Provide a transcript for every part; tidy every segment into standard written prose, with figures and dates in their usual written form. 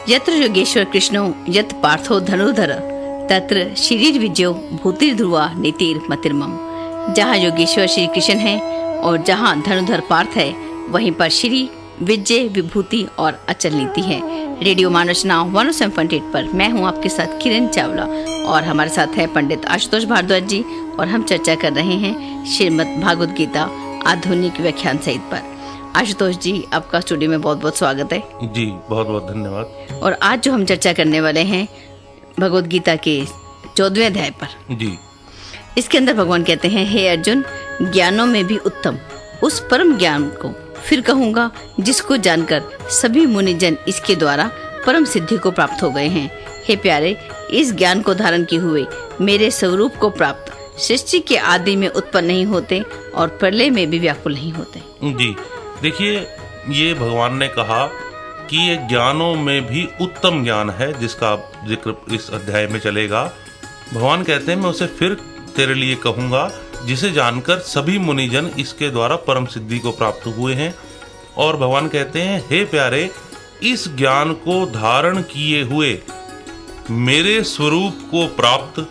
यत्र योगेश्वर कृष्णो यत् पार्थो धनुर्धर तत्र शरीर विजयो भूतिर्ध्रुवा नीतिर मतिर्मम। जहाँ योगेश्वर श्री कृष्ण है और जहाँ धनुर्धर पार्थ है, वहीं पर श्री विजय विभूति और अचल नीति है। रेडियो मानस नाव 107.8 पर मैं हूँ आपके साथ किरण चावला और हमारे साथ है पंडित आशुतोष भारद्वाज जी और हम चर्चा कर रहे हैं श्रीमद् भागवत गीता आधुनिक व्याख्यान सहित पर। आशुतोष जी, आपका स्टूडियो में बहुत बहुत स्वागत है। जी, बहुत बहुत धन्यवाद। और आज जो हम चर्चा करने वाले हैं भगवत गीता के 14वें अध्याय पर। जी। इसके अंदर भगवान कहते हैं, हे अर्जुन, ज्ञानों में भी उत्तम उस परम ज्ञान को फिर कहूंगा जिसको जानकर सभी मुनिजन इसके द्वारा परम सिद्धि को प्राप्त हो गए हैं। हे प्यारे, इस ज्ञान को धारण किए हुए मेरे स्वरूप को प्राप्त सृष्टि के आदि में उत्पन्न नहीं होते और प्रलय में भी व्याकुल नहीं होते। जी, देखिए, ये भगवान ने कहा कि ये ज्ञानों में भी उत्तम ज्ञान है जिसका जिक्र इस अध्याय में चलेगा। भगवान कहते हैं, मैं उसे फिर तेरे लिए कहूंगा जिसे जानकर सभी मुनिजन इसके द्वारा परम सिद्धि को प्राप्त हुए हैं। और भगवान कहते हैं, हे प्यारे, इस ज्ञान को धारण किए हुए मेरे स्वरूप को प्राप्त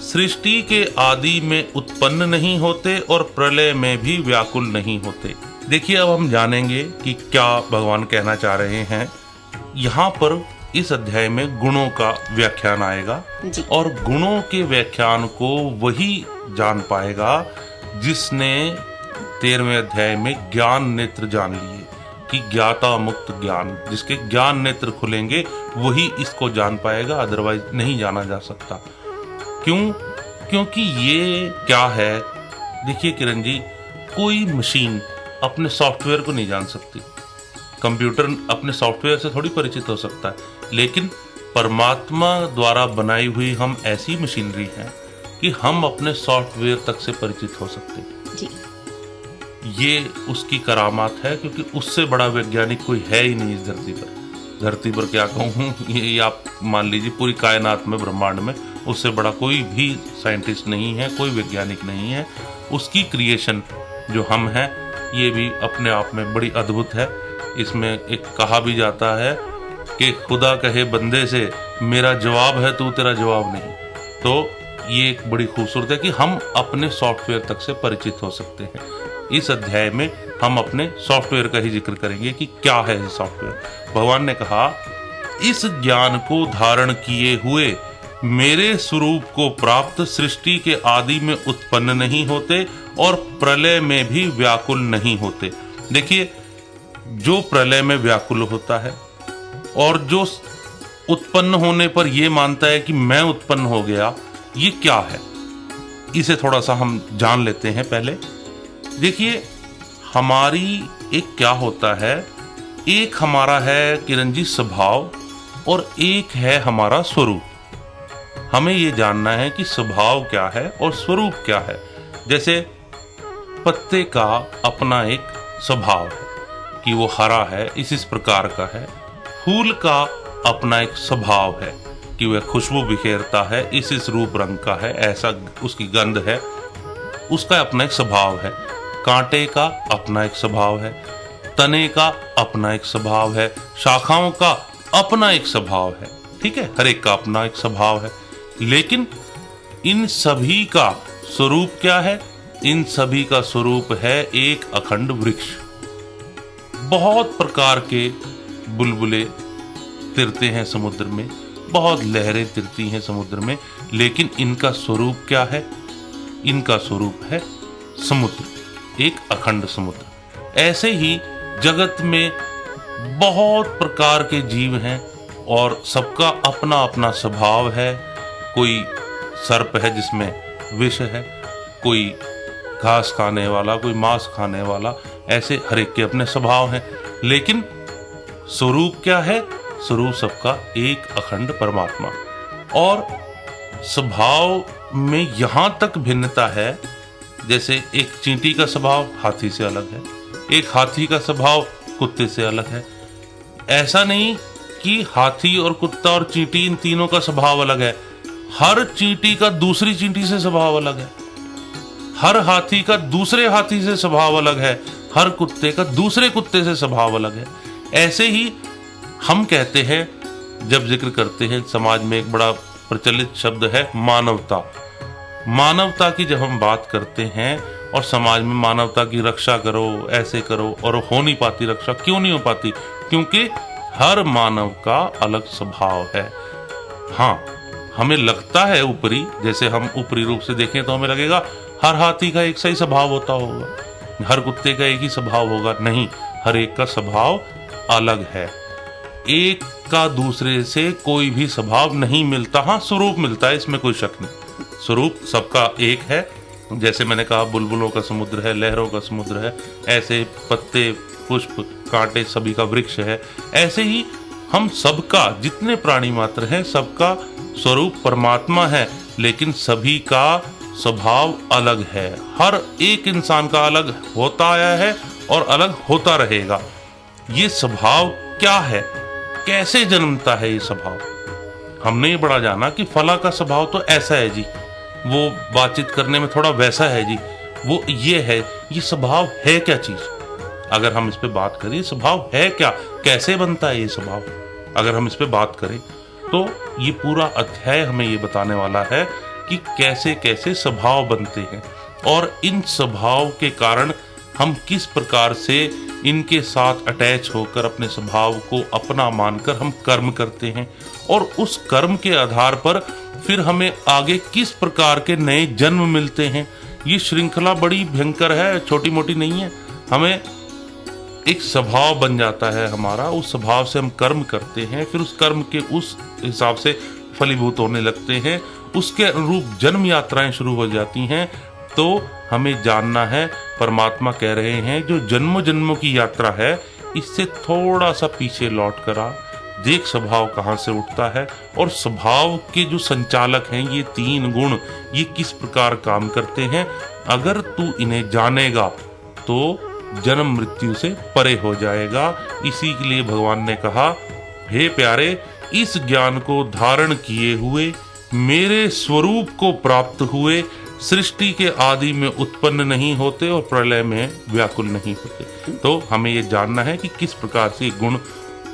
सृष्टि के आदि में उत्पन्न नहीं होते और प्रलय में भी व्याकुल नहीं होते। देखिए, अब हम जानेंगे कि क्या भगवान कहना चाह रहे हैं। यहाँ पर इस अध्याय में गुणों का व्याख्यान आएगा और गुणों के व्याख्यान को वही जान पाएगा जिसने 13वें अध्याय में ज्ञान नेत्र जान लिए कि ज्ञाता मुक्त ज्ञान, जिसके ज्ञान नेत्र खुलेंगे वही इसको जान पाएगा, अदरवाइज नहीं जाना जा सकता। क्यों? क्योंकि ये क्या है, देखिए किरण जी, कोई मशीन अपने सॉफ्टवेयर को नहीं जान सकती। कंप्यूटर अपने सॉफ्टवेयर से थोड़ी परिचित हो सकता है, लेकिन परमात्मा द्वारा बनाई हुई हम ऐसी मशीनरी हैं कि हम अपने सॉफ्टवेयर तक से परिचित हो सकते हैं। जी। ये उसकी करामात है, क्योंकि उससे बड़ा वैज्ञानिक कोई है ही नहीं इस धरती पर। धरती पर क्या कहूँ, ये आप मान लीजिए पूरी कायनात में, ब्रह्मांड में उससे बड़ा कोई भी साइंटिस्ट नहीं है, कोई वैज्ञानिक नहीं है। उसकी क्रिएशन जो हम हैं, ये भी अपने आप में बड़ी अद्भुत है। इसमें एक कहा भी जाता है कि खुदा कहे बंदे से, मेरा जवाब है तू तेरा जवाब नहीं। तो ये एक बड़ी खूबसूरत है कि हम अपने सॉफ्टवेयर तक से परिचित हो सकते हैं। इस अध्याय में हम अपने सॉफ्टवेयर का ही जिक्र करेंगे कि क्या है ये सॉफ्टवेयर। भगवान ने कहा, इस ज्ञान को धारण किए हुए मेरे स्वरूप को प्राप्त सृष्टि के आदि में उत्पन्न नहीं होते और प्रलय में भी व्याकुल नहीं होते। देखिए, जो प्रलय में व्याकुल होता है और जो उत्पन्न होने पर यह मानता है कि मैं उत्पन्न हो गया, ये क्या है, इसे थोड़ा सा हम जान लेते हैं पहले। देखिए, हमारी एक क्या होता है, एक हमारा है किरण जी स्वभाव और एक है हमारा स्वरूप। हमें ये जानना है कि स्वभाव क्या है और स्वरूप क्या है। जैसे पत्ते का अपना एक स्वभाव है कि वो हरा है, इस प्रकार का है। फूल का अपना एक स्वभाव है कि वह खुशबू बिखेरता है, इस रूप रंग का है, ऐसा उसकी गंध है, उसका अपना एक स्वभाव है। कांटे का अपना एक स्वभाव है, तने का अपना एक स्वभाव है, शाखाओं का अपना एक स्वभाव है। ठीक है, हर एक का अपना एक स्वभाव है। लेकिन इन सभी का स्वरूप क्या है? इन सभी का स्वरूप है एक अखंड वृक्ष। बहुत प्रकार के बुलबुले तिरते हैं समुद्र में, बहुत लहरें तिरती हैं समुद्र में, लेकिन इनका स्वरूप क्या है? इनका स्वरूप है समुद्र, एक अखंड समुद्र। ऐसे ही जगत में बहुत प्रकार के जीव हैं और सबका अपना अपना स्वभाव है। कोई सर्प है जिसमें विष है, कोई घास खाने वाला, कोई मांस खाने वाला, ऐसे हर एक के अपने स्वभाव हैं। लेकिन स्वरूप क्या है? स्वरूप सबका एक अखंड परमात्मा। और स्वभाव में यहां तक भिन्नता है, जैसे एक चींटी का स्वभाव हाथी से अलग है, एक हाथी का स्वभाव कुत्ते से अलग है। ऐसा नहीं कि हाथी और कुत्ता और चींटी इन तीनों का स्वभाव अलग है, हर चींटी का दूसरी चींटी से स्वभाव अलग है। हर हाथी का दूसरे हाथी से स्वभाव अलग है, हर कुत्ते का दूसरे कुत्ते से स्वभाव अलग है। ऐसे ही हम कहते हैं, जब जिक्र करते हैं समाज में एक बड़ा प्रचलित शब्द है मानवता। मानवता की जब हम बात करते हैं और समाज में मानवता की रक्षा करो, ऐसे करो, और हो नहीं पाती रक्षा। क्यों नहीं हो पाती? क्योंकि हर मानव का अलग स्वभाव है। हाँ, हमें लगता है ऊपरी, जैसे हम ऊपरी रूप से देखें तो हमें लगेगा हर हाथी का एक सही स्वभाव होता होगा, हर कुत्ते का एक ही स्वभाव होगा। नहीं, हर एक का स्वभाव अलग है। एक का दूसरे से कोई भी स्वभाव नहीं मिलता। हाँ, स्वरूप मिलता है, इसमें कोई शक नहीं। स्वरूप सबका एक है। जैसे मैंने कहा बुलबुलों का समुद्र है, लहरों का समुद्र है, ऐसे पत्ते, पुष्प, कांटे सभी का वृक्ष है। ऐसे ही हम सबका, जितने प्राणी मात्र हैं, सबका स्वरूप परमात्मा है, लेकिन सभी का स्वभाव अलग है। हर एक इंसान का अलग होता आया है और अलग होता रहेगा। ये स्वभाव क्या है, कैसे जन्मता है ये स्वभाव? हमने ये बड़ा जाना कि फला का स्वभाव तो ऐसा है जी, वो बातचीत करने में थोड़ा वैसा है जी, वो ये है। ये स्वभाव है क्या चीज? अगर हम इस पे बात करें, स्वभाव है क्या, कैसे बनता है ये स्वभाव, अगर हम इस पे बात करें तो ये पूरा अध्याय हमें ये बताने वाला है कि कैसे कैसे स्वभाव बनते हैं और इन स्वभाव के कारण हम किस प्रकार से इनके साथ अटैच होकर अपने स्वभाव को अपना मानकर हम कर्म करते हैं, और उस कर्म के आधार पर फिर हमें आगे किस प्रकार के नए जन्म मिलते हैं। ये श्रृंखला बड़ी भयंकर है, छोटी मोटी नहीं है। हमें एक स्वभाव बन जाता है हमारा, उस स्वभाव से हम कर्म करते हैं, फिर उस कर्म के उस हिसाब से फलीभूत होने लगते हैं, उसके अनुरूप जन्म यात्राएं शुरू हो जाती हैं। तो हमें जानना है, परमात्मा कह रहे हैं जो जन्मों जन्मों की यात्रा है, इससे थोड़ा सा पीछे लौट कर आ, देख स्वभाव कहाँ से उठता है, और स्वभाव के जो संचालक हैं ये तीन गुण, ये किस प्रकार काम करते हैं। अगर तू इन्हें जानेगा तो जन्म मृत्यु से परे हो जाएगा। इसी के लिए भगवान ने कहा, हे प्यारे, इस ज्ञान को धारण किए हुए मेरे स्वरूप को प्राप्त हुए सृष्टि के आदि में उत्पन्न नहीं होते और प्रलय में व्याकुल नहीं होते। तो हमें ये जानना है कि किस प्रकार से गुण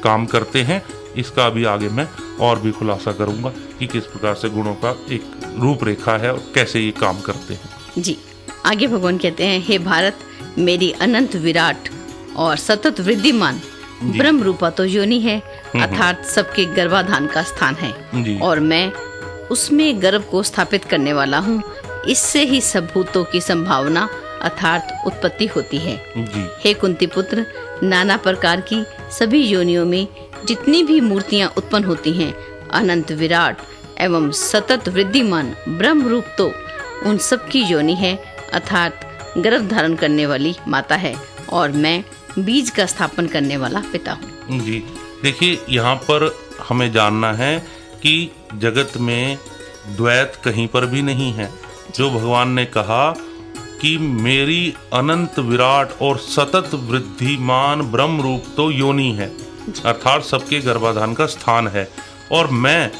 काम करते हैं। इसका अभी आगे मैं और भी खुलासा करूंगा कि किस प्रकार से गुणों का एक रूपरेखा है और कैसे ये काम करते हैं। जी, आगे भगवान कहते हैं, हे भारत, मेरी अनंत विराट और सतत वृद्धिमान ब्रह्म रूपा तो योनि है, अर्थात सबके गर्भाधान का स्थान है, और मैं उसमें गर्भ को स्थापित करने वाला हूँ। इससे ही सब भूतों की संभावना अर्थात उत्पत्ति होती है। हे कुंती पुत्र, नाना प्रकार की सभी योनियों में जितनी भी मूर्तियाँ उत्पन्न होती हैं, अनंत विराट एवं सतत वृद्धिमान ब्रह्म रूप तो उन सब की योनि है, अर्थात गर्भ धारण करने वाली माता है, और मैं बीज का स्थापन करने वाला पिता हूँ। जी, देखिए, यहाँ पर हमें जानना है कि जगत में द्वैत कहीं पर भी नहीं है। जो भगवान ने कहा कि मेरी अनंत विराट और सतत वृद्धिमान ब्रह्म रूप तो योनि है, अर्थात सबके गर्भाधान का स्थान है, और मैं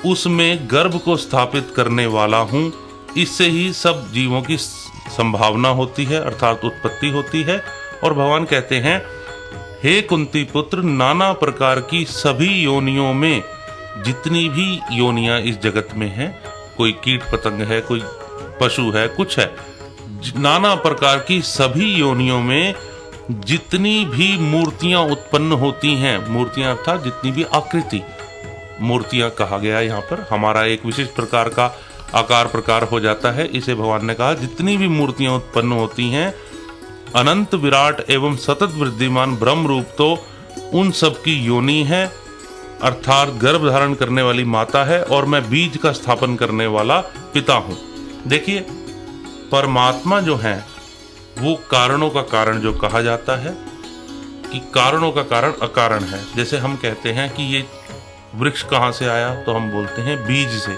उसमें गर्भ को स्थापित करने वाला हूँ। इससे ही सब जीवों की संभावना होती है, अर्थात उत्पत्ति होती है। और भगवान कहते हैं, हे कुंती पुत्र, नाना प्रकार की सभी योनियों में, जितनी भी योनियां इस जगत में हैं, कोई कीट पतंग है, कोई पशु है, कुछ है, नाना प्रकार की सभी योनियों में जितनी भी मूर्तियां उत्पन्न होती हैं, मूर्तियां अर्थात जितनी भी आकृति, मूर्तियां कहा गया यहाँ पर, हमारा एक विशिष्ट प्रकार का आकार प्रकार हो जाता है। इसे भगवान ने कहा, जितनी भी मूर्तियां उत्पन्न होती हैं, अनंत विराट एवं सतत वृद्धिमान ब्रह्म रूप तो उन सब की योनि है, अर्थात गर्भ धारण करने वाली माता है, और मैं बीज का स्थापन करने वाला पिता हूं। देखिए, परमात्मा जो है वो कारणों का कारण जो कहा जाता है कि कारणों का कारण अकारण है। जैसे हम कहते हैं कि ये वृक्ष कहाँ से आया, तो हम बोलते हैं बीज से।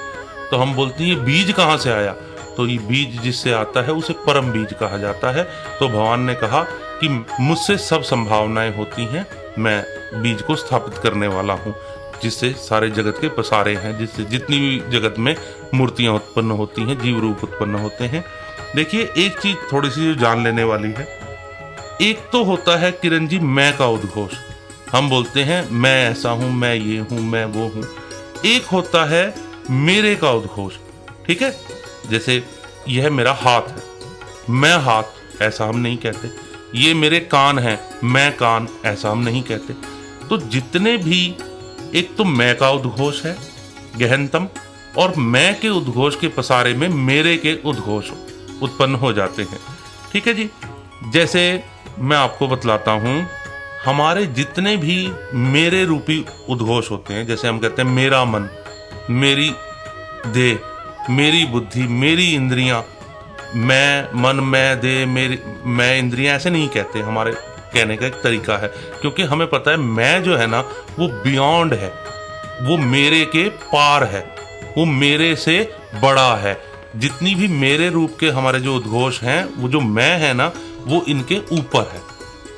तो हम बोलते हैं ये बीज कहाँ से आया, तो ये बीज जिससे आता है उसे परम बीज कहा जाता है। तो भगवान ने कहा कि मुझसे सब संभावनाएं होती हैं, मैं बीज को स्थापित करने वाला हूँ, जिससे सारे जगत के पसारे हैं, जिससे जितनी भी जगत में मूर्तियां उत्पन्न होती हैं, जीव रूप उत्पन्न होते हैं। देखिए एक चीज थोड़ी सी जो जान लेने वाली है, एक तो होता है किरण जी मैं का उद्घोष, हम बोलते हैं मैं ऐसा हूं, मैं ये हूं, मैं वो हूं। एक होता है मेरे का उद्घोष, ठीक है, जैसे यह मेरा हाथ है, मैं हाथ, ऐसा हम नहीं कहते। ये मेरे कान हैं, मैं कान, ऐसा हम नहीं कहते। तो जितने भी, एक तो मैं का उद्घोष है गहनतम, और मैं के उद्घोष के पसारे में मेरे के उद्घोष उत्पन्न हो जाते हैं, ठीक है जी। जैसे मैं आपको बतलाता हूं, हमारे जितने भी मेरे रूपी उद्घोष होते हैं, जैसे हम कहते हैं मेरा मन, मेरी देह, मेरी बुद्धि, मेरी इंद्रियां, मैं मन, मैं देह, मेरी, मैं इंद्रियां, ऐसे नहीं कहते। हमारे कहने का एक तरीका है, क्योंकि हमें पता है मैं जो है ना वो बियॉन्ड है, वो मेरे के पार है, वो मेरे से बड़ा है। जितनी भी मेरे रूप के हमारे जो उद्घोष हैं, वो जो मैं है ना वो इनके ऊपर है,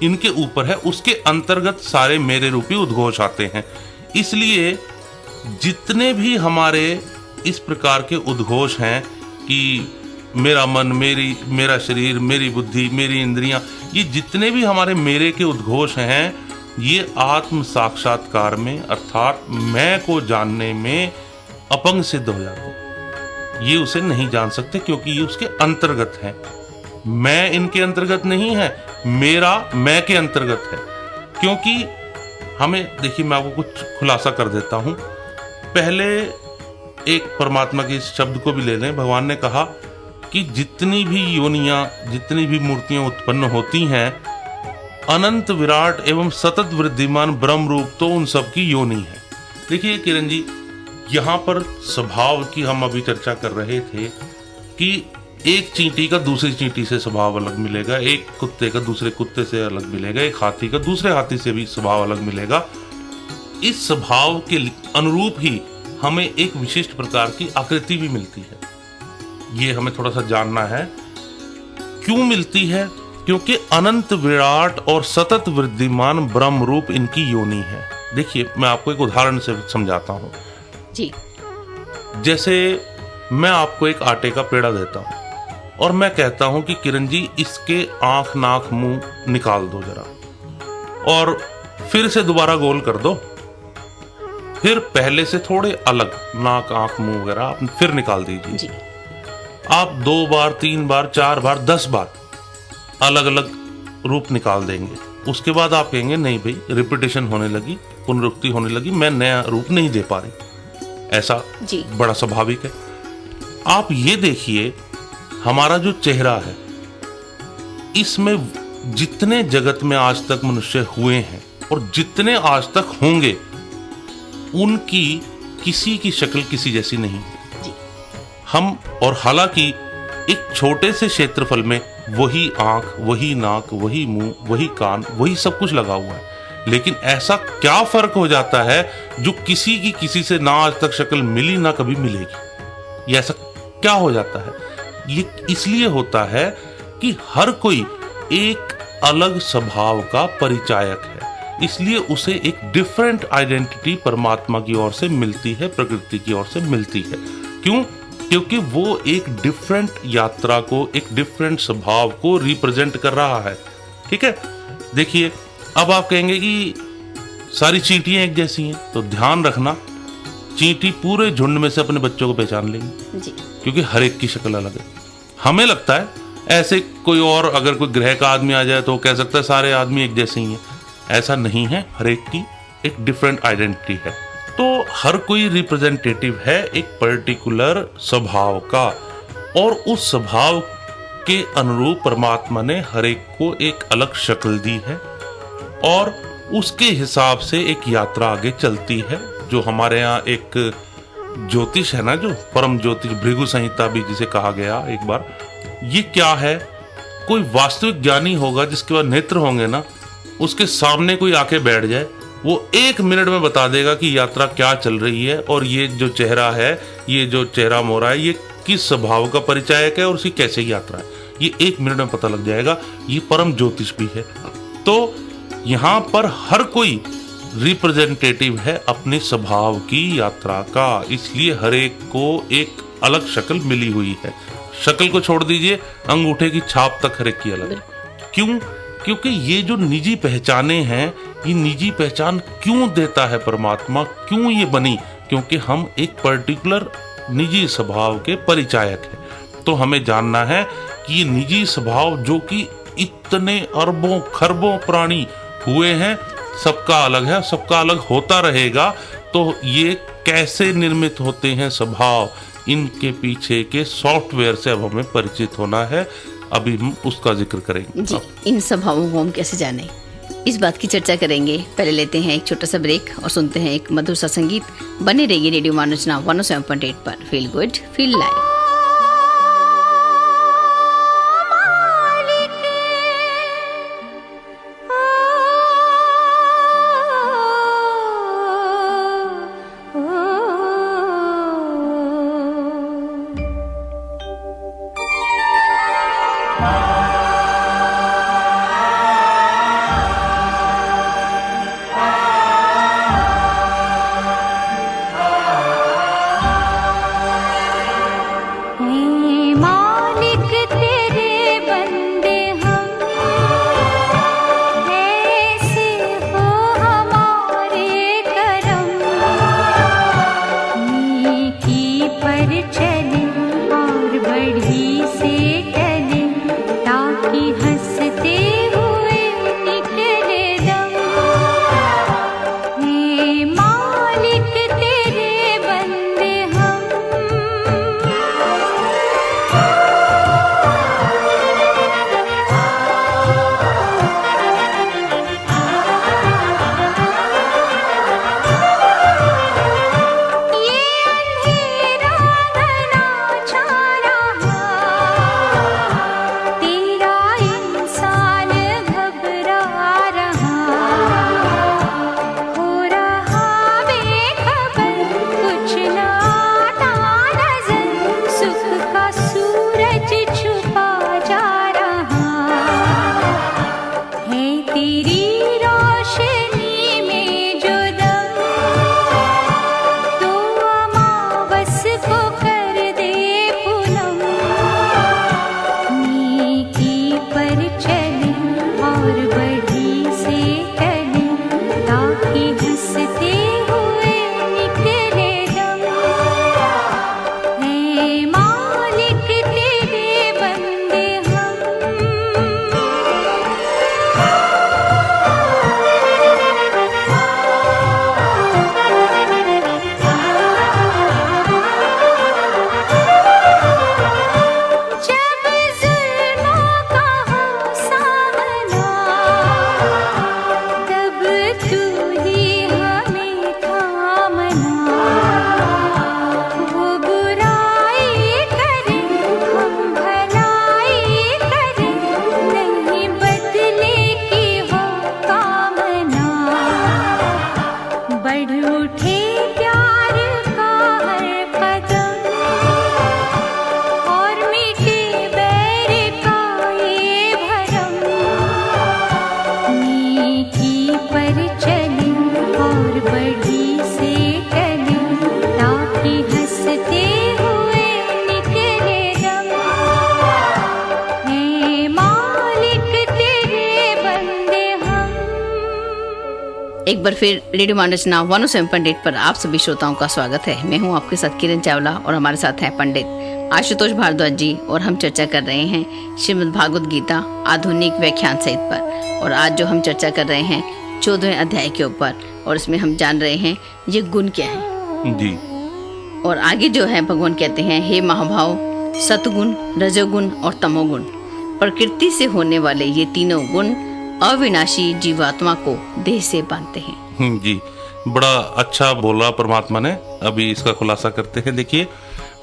इनके ऊपर है, उसके अंतर्गत सारे मेरे रूपी उद्घोष आते हैं। इसलिए जितने भी हमारे इस प्रकार के उद्घोष हैं कि मेरा मन, मेरा शरीर, मेरी बुद्धि, मेरी इंद्रियां, ये जितने भी हमारे मेरे के उद्घोष हैं, ये आत्म साक्षात्कार में अर्थात मैं को जानने में अपंग सिद्ध हो जाते हैं। ये उसे नहीं जान सकते क्योंकि ये उसके अंतर्गत है। मैं इनके अंतर्गत नहीं है, मेरा मैं के अंतर्गत है। क्योंकि हमें, देखिए मैं आपको कुछ खुलासा कर देता हूं। पहले एक परमात्मा के इस शब्द को भी ले लें। भगवान ने कहा कि जितनी भी योनियां, जितनी भी मूर्तियां उत्पन्न होती हैं, अनंत विराट एवं सतत वृद्धिमान ब्रह्म रूप तो उन सब की योनि है। देखिए किरण जी, यहाँ पर स्वभाव की हम अभी चर्चा कर रहे थे कि एक चींटी का दूसरी चींटी से स्वभाव अलग मिलेगा, एक कुत्ते का दूसरे कुत्ते से अलग मिलेगा, एक हाथी का दूसरे हाथी से भी स्वभाव अलग मिलेगा। इस स्वभाव के अनुरूप ही हमें एक विशिष्ट प्रकार की आकृति भी मिलती है। ये हमें थोड़ा सा जानना है क्यों मिलती है। क्योंकि अनंत विराट और सतत वृद्धिमान ब्रह्म रूप इनकी योनि है। देखिए मैं आपको एक उदाहरण से समझाता हूं जी। जैसे मैं आपको एक आटे का पेड़ा देता हूं और मैं कहता हूं कि किरण जी इसके आंख, नाक, मुंह निकाल दो जरा, और फिर से दोबारा गोल कर दो, फिर पहले से थोड़े अलग नाक, आंख, मुंह वगैरह आप फिर निकाल दीजिए। आप 2 बार, 3 बार, 4 बार, 10 बार अलग अलग रूप निकाल देंगे। उसके बाद आप कहेंगे नहीं भाई, रिपीटेशन होने लगी, पुनरुक्ति होने लगी, मैं नया रूप नहीं दे पा रही। ऐसा बड़ा स्वाभाविक है। आप ये देखिए हमारा जो चेहरा है, इसमें जितने जगत में आज तक मनुष्य हुए हैं और जितने आज तक होंगे, उनकी किसी की शक्ल किसी जैसी नहीं है। हम, और हालांकि एक छोटे से क्षेत्रफल में वही आंख, वही नाक, वही मुंह, वही कान, वही सब कुछ लगा हुआ है, लेकिन ऐसा क्या फर्क हो जाता है जो किसी की किसी से ना आज तक शक्ल मिली ना कभी मिलेगी। ये ऐसा क्या हो जाता है? ये इसलिए होता है कि हर कोई एक अलग स्वभाव का परिचायक है, इसलिए उसे एक डिफरेंट आइडेंटिटी परमात्मा की ओर से मिलती है, प्रकृति की ओर से मिलती है। क्यों? क्योंकि वो एक डिफरेंट यात्रा को, एक डिफरेंट स्वभाव को रिप्रेजेंट कर रहा है। ठीक है, देखिए अब आप कहेंगे कि सारी चींटियां एक जैसी हैं, तो ध्यान रखना, चींटी पूरे झुंड में से अपने बच्चों को पहचान लेंगी जी, क्योंकि हर एक की शक्ल अलग है। हमें लगता है ऐसे कोई और अगर कोई ग्रह का आदमी आ जाए तो कह सकता है सारे आदमी एक जैसे ही हैं। ऐसा नहीं है, हर एक की एक डिफरेंट आइडेंटिटी है। तो हर कोई रिप्रेजेंटेटिव है एक पर्टिकुलर स्वभाव का, और उस स्वभाव के अनुरूप परमात्मा ने हर एक को एक अलग शक्ल दी है, और उसके हिसाब से एक यात्रा आगे चलती है। जो हमारे यहाँ एक ज्योतिष है ना, जो परम ज्योतिष, भृगु संहिता भी जिसे कहा गया एक बार, ये क्या है? कोई वास्तविक ज्ञानी होगा जिसके पास नेत्र होंगे ना, उसके सामने कोई आके बैठ जाए, वो 1 मिनट में बता देगा कि यात्रा क्या चल रही है, और ये जो चेहरा है, ये जो चेहरा मोहरा है, ये किस स्वभाव का परिचायक है और उसकी कैसे यात्रा है, ये 1 मिनट में पता लग जाएगा। ये परम ज्योतिष भी है। तो यहाँ पर हर कोई रिप्रेजेंटेटिव है अपने स्वभाव की यात्रा का, इसलिए हर एक को एक अलग शक्ल मिली हुई है। शक्ल को छोड़ दीजिए, अंगूठे की छाप तक हर एक की अलग है। क्यों? क्योंकि ये जो निजी पहचाने हैं, ये निजी पहचान क्यों देता है परमात्मा, क्यों ये बनी? क्योंकि हम एक पर्टिकुलर निजी स्वभाव के परिचायक हैं। तो हमें जानना है कि ये निजी स्वभाव जो कि इतने अरबों खरबों प्राणी हुए हैं, सबका अलग है, सबका अलग होता रहेगा। तो ये कैसे निर्मित होते हैं स्वभाव, इनके पीछे के सॉफ्टवेयर से अब हमें परिचित होना है। अभी हम उसका जिक्र करेंगे जी। इन स्वभावों को हम कैसे जाने, इस बात की चर्चा करेंगे। पहले लेते हैं एक छोटा सा ब्रेक और सुनते हैं एक मधुर सा संगीत। बने रहिए रेडियो मानोजना 107.8 पर। Feel good feel live. एक बार फिर रेडियो मानोजना 107.8 पर आप सभी श्रोताओं का स्वागत है। मैं हूं आपके साथ किरण चावला और हमारे साथ हैं पंडित आशुतोष भारद्वाज जी, और हम चर्चा कर रहे हैं श्रीमद् भागवत गीता आधुनिक व्याख्यान सहित पर। और आज जो हम चर्चा कर रहे हैं 14वें अध्याय के ऊपर, और इसमें हम जान रहे हैं ये गुण क्या है जी। और आगे जो है भगवान कहते हैं, हे महाभाव, सतगुण, रजोगुण और तमोगुण, प्रकृति से होने वाले ये तीनों गुण अविनाशी जीवात्मा को देह से बांधते हैं। जी, बड़ा अच्छा बोला परमात्मा ने। अभी इसका खुलासा करते हैं। देखिए,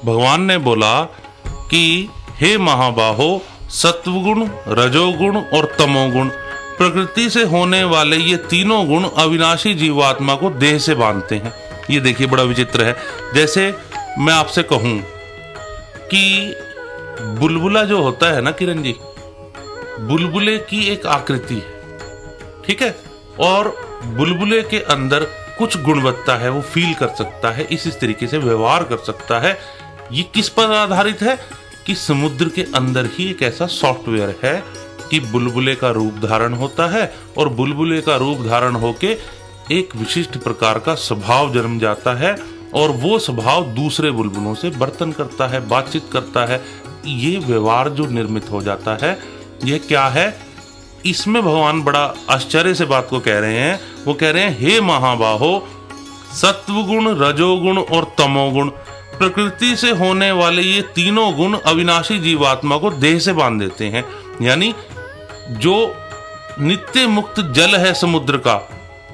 भगवान ने बोला कि हे महाबाहो, सत्वगुण, रजोगुण और तमोगुण, प्रकृति से होने वाले ये तीनों गुण अविनाशी जीवात्मा को देह से बांधते हैं। ये देखिए, बड़ा विचित्र है। जैसे मैं आपसे कहूं कि बुलबुला जो होता है ना किरण जी, बुलबुले की एक आकृति है, ठीक है, और बुलबुले के अंदर कुछ गुणवत्ता है, वो फील कर सकता है, इस तरीके से व्यवहार कर सकता है। ये किस पर आधारित है? कि समुद्र के अंदर ही एक ऐसा सॉफ्टवेयर है कि बुलबुले का रूप धारण होता है और बुलबुले का रूप धारण होके एक विशिष्ट प्रकार का स्वभाव जन्म जाता है और वो स्वभाव दूसरे बुलबुलों से बर्तन करता है, बातचीत करता है। ये व्यवहार जो निर्मित हो जाता है, ये क्या है? इसमें भगवान बड़ा आश्चर्य से बात को कह रहे हैं। वो कह रहे हैं, हे महाबाहो, सत्वगुण, रजोगुण और तमोगुण, प्रकृति से होने वाले ये तीनों गुण अविनाशी जीवात्मा को देह से बांध देते हैं। यानी जो नित्य मुक्त जल है समुद्र का,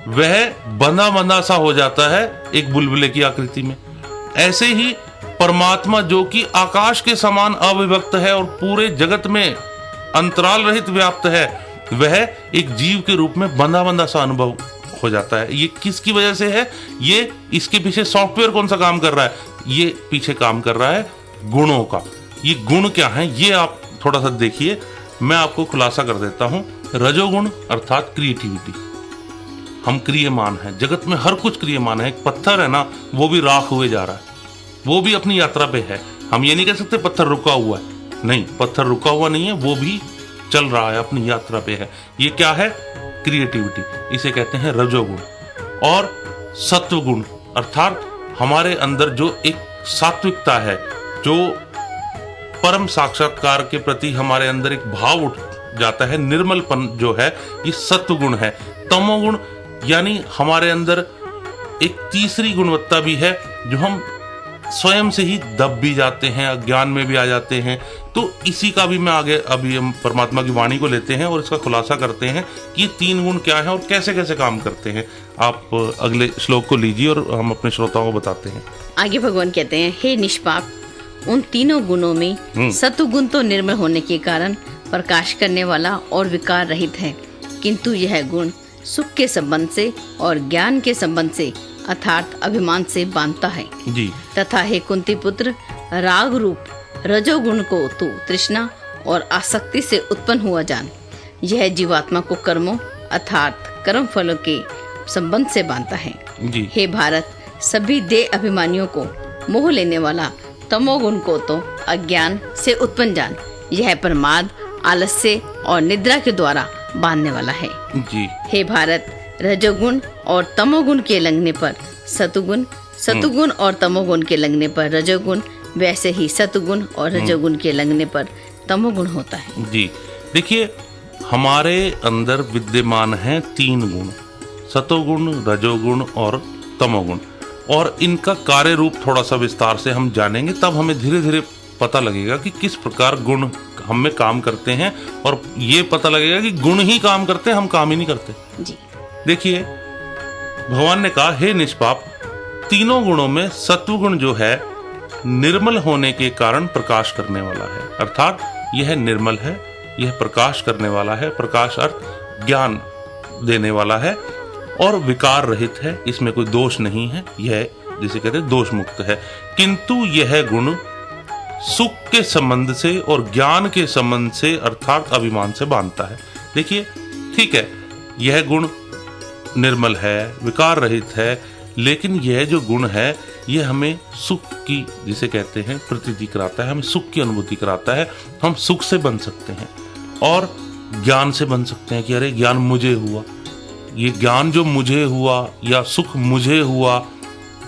वह बंधा बंधा सा हो जाता है एक बुलबुले की आकृति में। ऐसे ही परमात्मा जो कि आकाश के समान अविभक्त है और पूरे जगत में अंतराल रहित व्याप्त है, वह एक जीव के रूप में बंधा बंधा सा अनुभव हो जाता है। ये किसकी वजह से है? ये इसके पीछे सॉफ्टवेयर कौन सा काम कर रहा है? ये पीछे काम कर रहा है गुणों का। ये गुण क्या है, ये आप थोड़ा सा देखिए। मैं आपको खुलासा कर देता हूं। रजोगुण अर्थात क्रिएटिविटी। हम क्रियमान हैं, जगत में हर कुछ क्रियमान है। एक पत्थर है ना, वो भी राख हुए जा रहा है, वो भी अपनी यात्रा पे है। हम ये नहीं कह सकते पत्थर रुका हुआ है, नहीं, पत्थर रुका हुआ नहीं है, वो भी चल रहा है, अपनी यात्रा पे है। ये क्या है? क्रिएटिविटी। इसे कहते हैं रजोगुण। और सत्वगुण अर्थात हमारे अंदर जो एक सात्विकता है, जो परम साक्षात्कार के प्रति हमारे अंदर एक भाव उठ जाता है, निर्मलपन जो है, ये सत्वगुण है। तमोगुण यानी हमारे अंदर एक तीसरी गुणवत्ता भी है, जो हम स्वयं से ही दब भी जाते हैं, अज्ञान में भी आ जाते हैं। तो इसी का भी मैं आगे अभी हम परमात्मा की वाणी को लेते हैं और इसका खुलासा करते हैं कि ये तीन गुण क्या है और कैसे कैसे काम करते हैं। आप अगले श्लोक को लीजिए और हम अपने श्रोताओं को बताते हैं। आगे भगवान कहते हैं, हे निष्पाप, उन तीनों गुणों में सत्वगुण तो निर्मल होने के कारण प्रकाश करने वाला और विकार रहित है, किंतु यह गुण सुख के संबंध से और ज्ञान के संबंध से अर्थात अभिमान से बांधता है जी। तथा हे कुंती पुत्र, राग रूप रजोगुण को तू तृष्णा और आसक्ति से उत्पन्न हुआ जान। यह जीवात्मा को कर्मों अर्थात कर्म फलों के संबंध से बांधता है जी। हे भारत, सभी देह अभिमानियों को मोह लेने वाला तमोगुण को तो अज्ञान से उत्पन्न जान। यह प्रमाद, आलस्य और निद्रा के द्वारा बांधने वाला है जी। हे भारत, रजोगुण और तमोगुण के लगने पर सतुगुण, सतुगुण और तमोगुण के लगने पर रजोगुण, वैसे ही सतुगुण और रजोगुण के लगने पर तमोगुण होता है जी। देखिए, हमारे अंदर विद्यमान है तीन गुण, सतोगुण, रजोगुण और तमोगुण, और इनका कार्य रूप थोड़ा सा विस्तार से हम जानेंगे, तब हमें धीरे धीरे पता लगेगा कि किस प्रकार गुण हम में काम करते हैं, और ये पता लगेगा कि गुण ही काम करते हैं, हम काम ही नहीं करते जी। देखिए, भगवान ने कहा, हे निष्पाप, तीनों गुणों में सत्वगुण जो है निर्मल होने के कारण प्रकाश करने वाला है, अर्थात यह निर्मल है, यह प्रकाश करने वाला है। प्रकाश अर्थ ज्ञान देने वाला है और विकार रहित है, इसमें कोई दोष नहीं है, यह जिसे कहते हैं दोष मुक्त है। किंतु यह गुण सुख के संबंध से और ज्ञान के संबंध से अर्थात अभिमान से बांधता है। देखिए, ठीक है, यह गुण निर्मल है, विकार रहित है, लेकिन यह जो गुण है यह हमें सुख की, जिसे कहते हैं, प्रतीति कराता है, हमें सुख की अनुभूति कराता है। हम सुख से बन सकते हैं और ज्ञान से बन सकते हैं कि अरे ज्ञान मुझे हुआ, ये ज्ञान जो मुझे हुआ या सुख मुझे हुआ,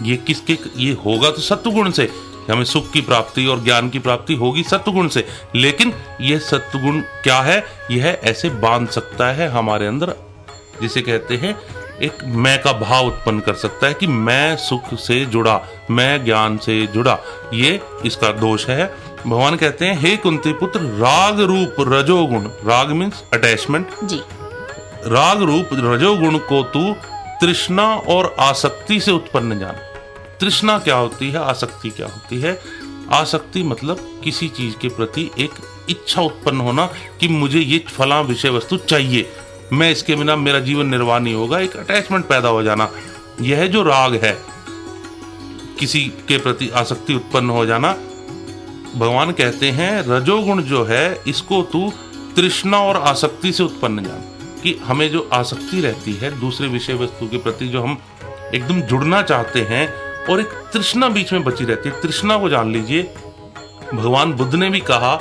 ये किसके, ये होगा तो सत्वगुण से, हमें सुख की प्राप्ति और ज्ञान की प्राप्ति होगी सत्वगुण से। लेकिन यह सत्वगुण क्या है? यह ऐसे बांध सकता है हमारे अंदर, जिसे कहते हैं एक मैं का भाव उत्पन्न कर सकता है कि मैं सुख से जुड़ा, मैं ज्ञान से जुड़ा, ये इसका दोष है। भगवान कहते हैं, हे कुंती पुत्र, राग रूप रजोगुण, राग मीन्स अटैचमेंट जी, राग रूप रजोगुण को तू तृष्णा और आसक्ति से उत्पन्न जान। तृष्णा क्या होती है, आसक्ति क्या होती है? आसक्ति मतलब किसी चीज के प्रति एक इच्छा उत्पन्न होना कि मुझे ये फलां विषय वस्तु चाहिए, मैं इसके बिना मेरा जीवन निर्वाह नहीं होगा, एक अटैचमेंट पैदा हो जाना। यह जो राग है, किसी के प्रति आसक्ति उत्पन्न हो जाना, भगवान कहते हैं रजोगुण जो है इसको तू तृष्णा और आसक्ति से उत्पन्न जान। कि हमें जो आसक्ति रहती है दूसरे विषय वस्तु के प्रति, जो हम एकदम जुड़ना चाहते हैं और एक तृष्णा बीच में बची रहती है, तृष्णा को जान लीजिए। भगवान बुद्ध ने भी कहा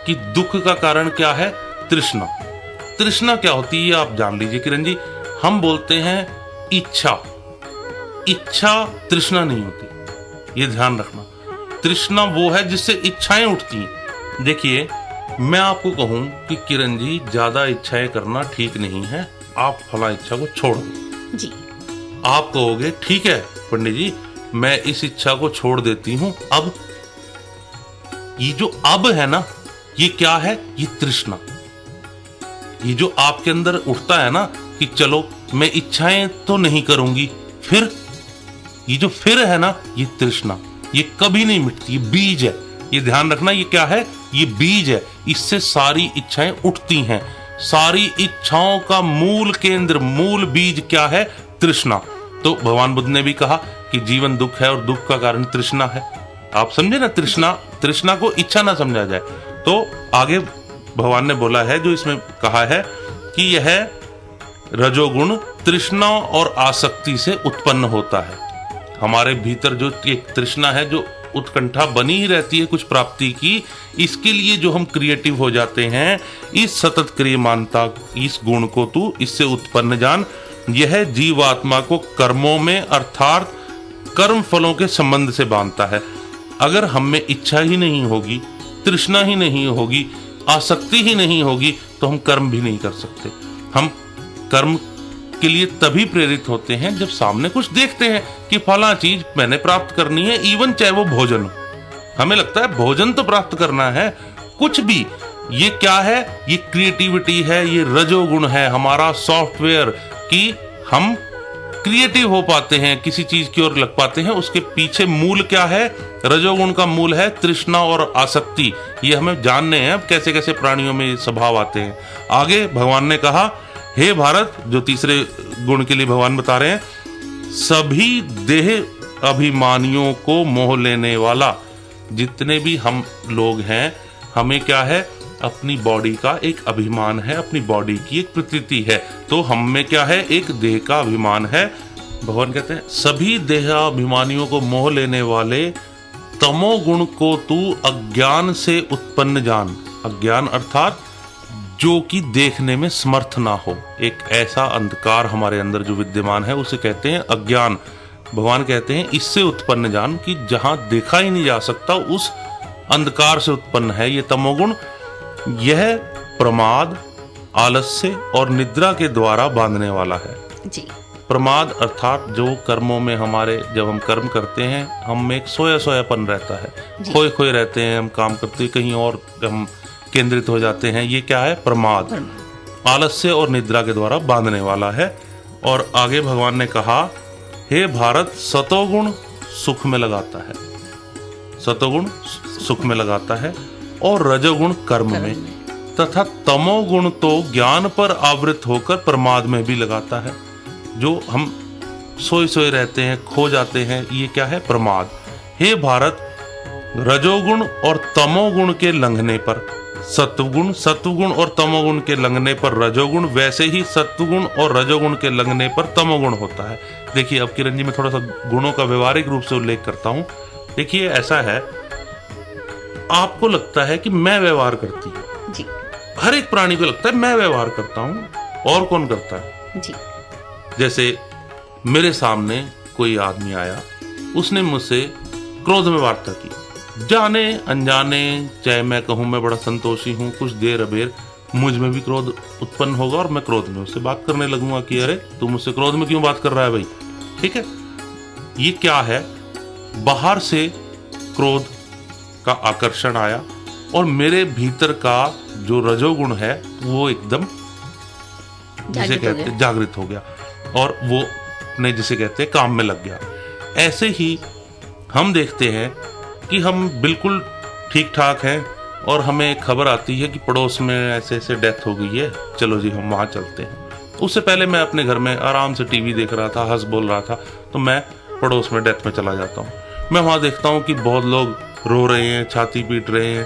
कि दुख का कारण क्या है? तृष्णा। तृष्णा क्या होती है आप जान लीजिए किरण जी। हम बोलते हैं इच्छा, इच्छा तृष्णा नहीं होती, ये ध्यान रखना। तृष्णा वो है जिससे इच्छाएं उठती हैं। देखिए, मैं आपको कहूं कि किरण जी ज्यादा इच्छाएं करना ठीक नहीं है, आप फला इच्छा को छोड़ दो जी। आप कहोगे ठीक है पंडित जी, मैं इस इच्छा को छोड़ देती हूं। अब ये जो अब है ना, ये क्या है? ये तृष्णा। ये जो आपके अंदर उठता है ना कि चलो मैं इच्छाएं तो नहीं करूंगी, फिर ये जो फिर है ना, ये तृष्णा, ये कभी नहीं मिटती, ये बीज है। ये ध्यान रखना, ये क्या है? ये बीज है। इससे सारी इच्छाएं उठती हैं। सारी इच्छाओं का मूल केंद्र, मूल बीज क्या है? तृष्णा। तो भगवान बुद्ध ने भी कहा कि जीवन दुख है और दुख का कारण तृष्णा है। आप समझे ना? तृष्णा, तृष्णा को इच्छा ना समझा जाए। तो आगे भगवान ने बोला है, जो इसमें कहा है कि यह रजोगुण तृष्णा और आसक्ति से उत्पन्न होता है। हमारे भीतर जो एक तृष्णा है, जो उत्कंठा बनी ही रहती है कुछ प्राप्ति की, इसके लिए जो हम क्रिएटिव हो जाते हैं, इस सतत क्रियमानता, इस गुण को तू इससे उत्पन्न जान। यह जीवात्मा को कर्मों में अर्थात कर्म फलों के संबंध से बांधता है। अगर हम में इच्छा ही नहीं होगी, तृष्णा ही नहीं होगी, आसक्ति ही नहीं होगी, तो हम कर्म भी नहीं कर सकते। हम कर्म के लिए तभी प्रेरित होते हैं जब सामने कुछ देखते हैं कि फला चीज मैंने प्राप्त करनी है, इवन चाहे वो भोजन हो। हमें लगता है भोजन तो प्राप्त करना है, कुछ भी। ये क्या है? ये क्रिएटिविटी है, ये रजोगुण है, हमारा सॉफ्टवेयर, कि हम क्रिएटिव हो पाते हैं, किसी चीज की ओर लग पाते हैं। उसके पीछे मूल क्या है? रजोगुण का मूल है तृष्णा और आसक्ति। ये हमें जानने हैं अब कैसे कैसे प्राणियों में स्वभाव आते हैं। आगे भगवान ने कहा, हे भारत, जो तीसरे गुण के लिए भगवान बता रहे हैं, सभी देह अभिमानियों को मोह लेने वाला। जितने भी हम लोग हैं, हमें क्या है? अपनी बॉडी का एक अभिमान है, अपनी बॉडी की एक प्रतीति है। तो हम में क्या है? एक देह का अभिमान है। भगवान कहते हैं, सभी देहाभिमानियों को मोह लेने वाले तमोगुण को तू अज्ञान से उत्पन्न जान। अज्ञान अर्थात जो कि देखने में समर्थ ना हो। एक ऐसा अंधकार हमारे अंदर जो विद्यमान है, उसे कहते हैं अज्ञान। भगवान कहते हैं, इससे उत्पन्न जान, कि जहां देखा ही नहीं जा सकता, उस अंधकार से उत्पन्न है ये तमोगुण। यह प्रमाद, आलस्य और निद्रा के द्वारा बांधने वाला है जी। प्रमाद अर्थात जो कर्मों में हमारे, जब हम कर्म करते हैं, हम में एक सोया सोयापन रहता है, खोए खोए रहते हैं, हम काम करते कहीं और हम केंद्रित हो जाते हैं। ये क्या है? प्रमाद। आलस्य और निद्रा के द्वारा बांधने वाला है। और आगे भगवान ने कहा, हे भारत, सतोगुण सुख में लगाता है, सतोगुण सुख में लगाता है, और रजोगुण कर्म में, तथा तमोगुण तो ज्ञान पर आवृत होकर प्रमाद में भी लगाता है। जो हम सोए सोए रहते हैं, खो जाते हैं, ये क्या है? प्रमाद। हे भारत, रजोगुण और तमोगुण के लंघने पर सत्वगुण, सत्वगुण और तमोगुण के लंघने पर रजोगुण, वैसे ही सत्वगुण और रजोगुण के लंघने पर तमोगुण होता है। देखिए, अब किरण जी मैं थोड़ा सा गुणों का व्यवहारिक रूप से उल्लेख करता हूं। देखिए, ऐसा है, आपको लगता है कि मैं व्यवहार करती हूँ जी। हर एक प्राणी को लगता है मैं व्यवहार करता हूँ, और कौन करता है जी। जैसे मेरे सामने कोई आदमी आया, उसने मुझसे क्रोध में वार्ता की, जाने अनजाने, चाहे मैं कहूं मैं बड़ा संतोषी हूं, कुछ देर अबेर मुझ में भी क्रोध उत्पन्न होगा और मैं क्रोध में उससे बात करने लगूंगा कि अरे तू मुझसे क्रोध में क्यों बात कर रहा है भाई। ठीक है, ये क्या है? बाहर से क्रोध का आकर्षण आया और मेरे भीतर का जो रजोगुण है वो एकदम जिसे कहते हैं जागृत हो गया, और वो अपने जिसे कहते हैं काम में लग गया। ऐसे ही हम देखते हैं कि हम बिल्कुल ठीक ठाक हैं और हमें खबर आती है कि पड़ोस में ऐसे ऐसे डेथ हो गई है, चलो जी हम वहां चलते हैं। उससे पहले मैं अपने घर में आराम से टीवी देख रहा था, हंस बोल रहा था, तो मैं पड़ोस में डेथ में चला जाता हूँ। मैं वहां देखता हूँ कि बहुत लोग रो रहे हैं, छाती पीट रहे हैं,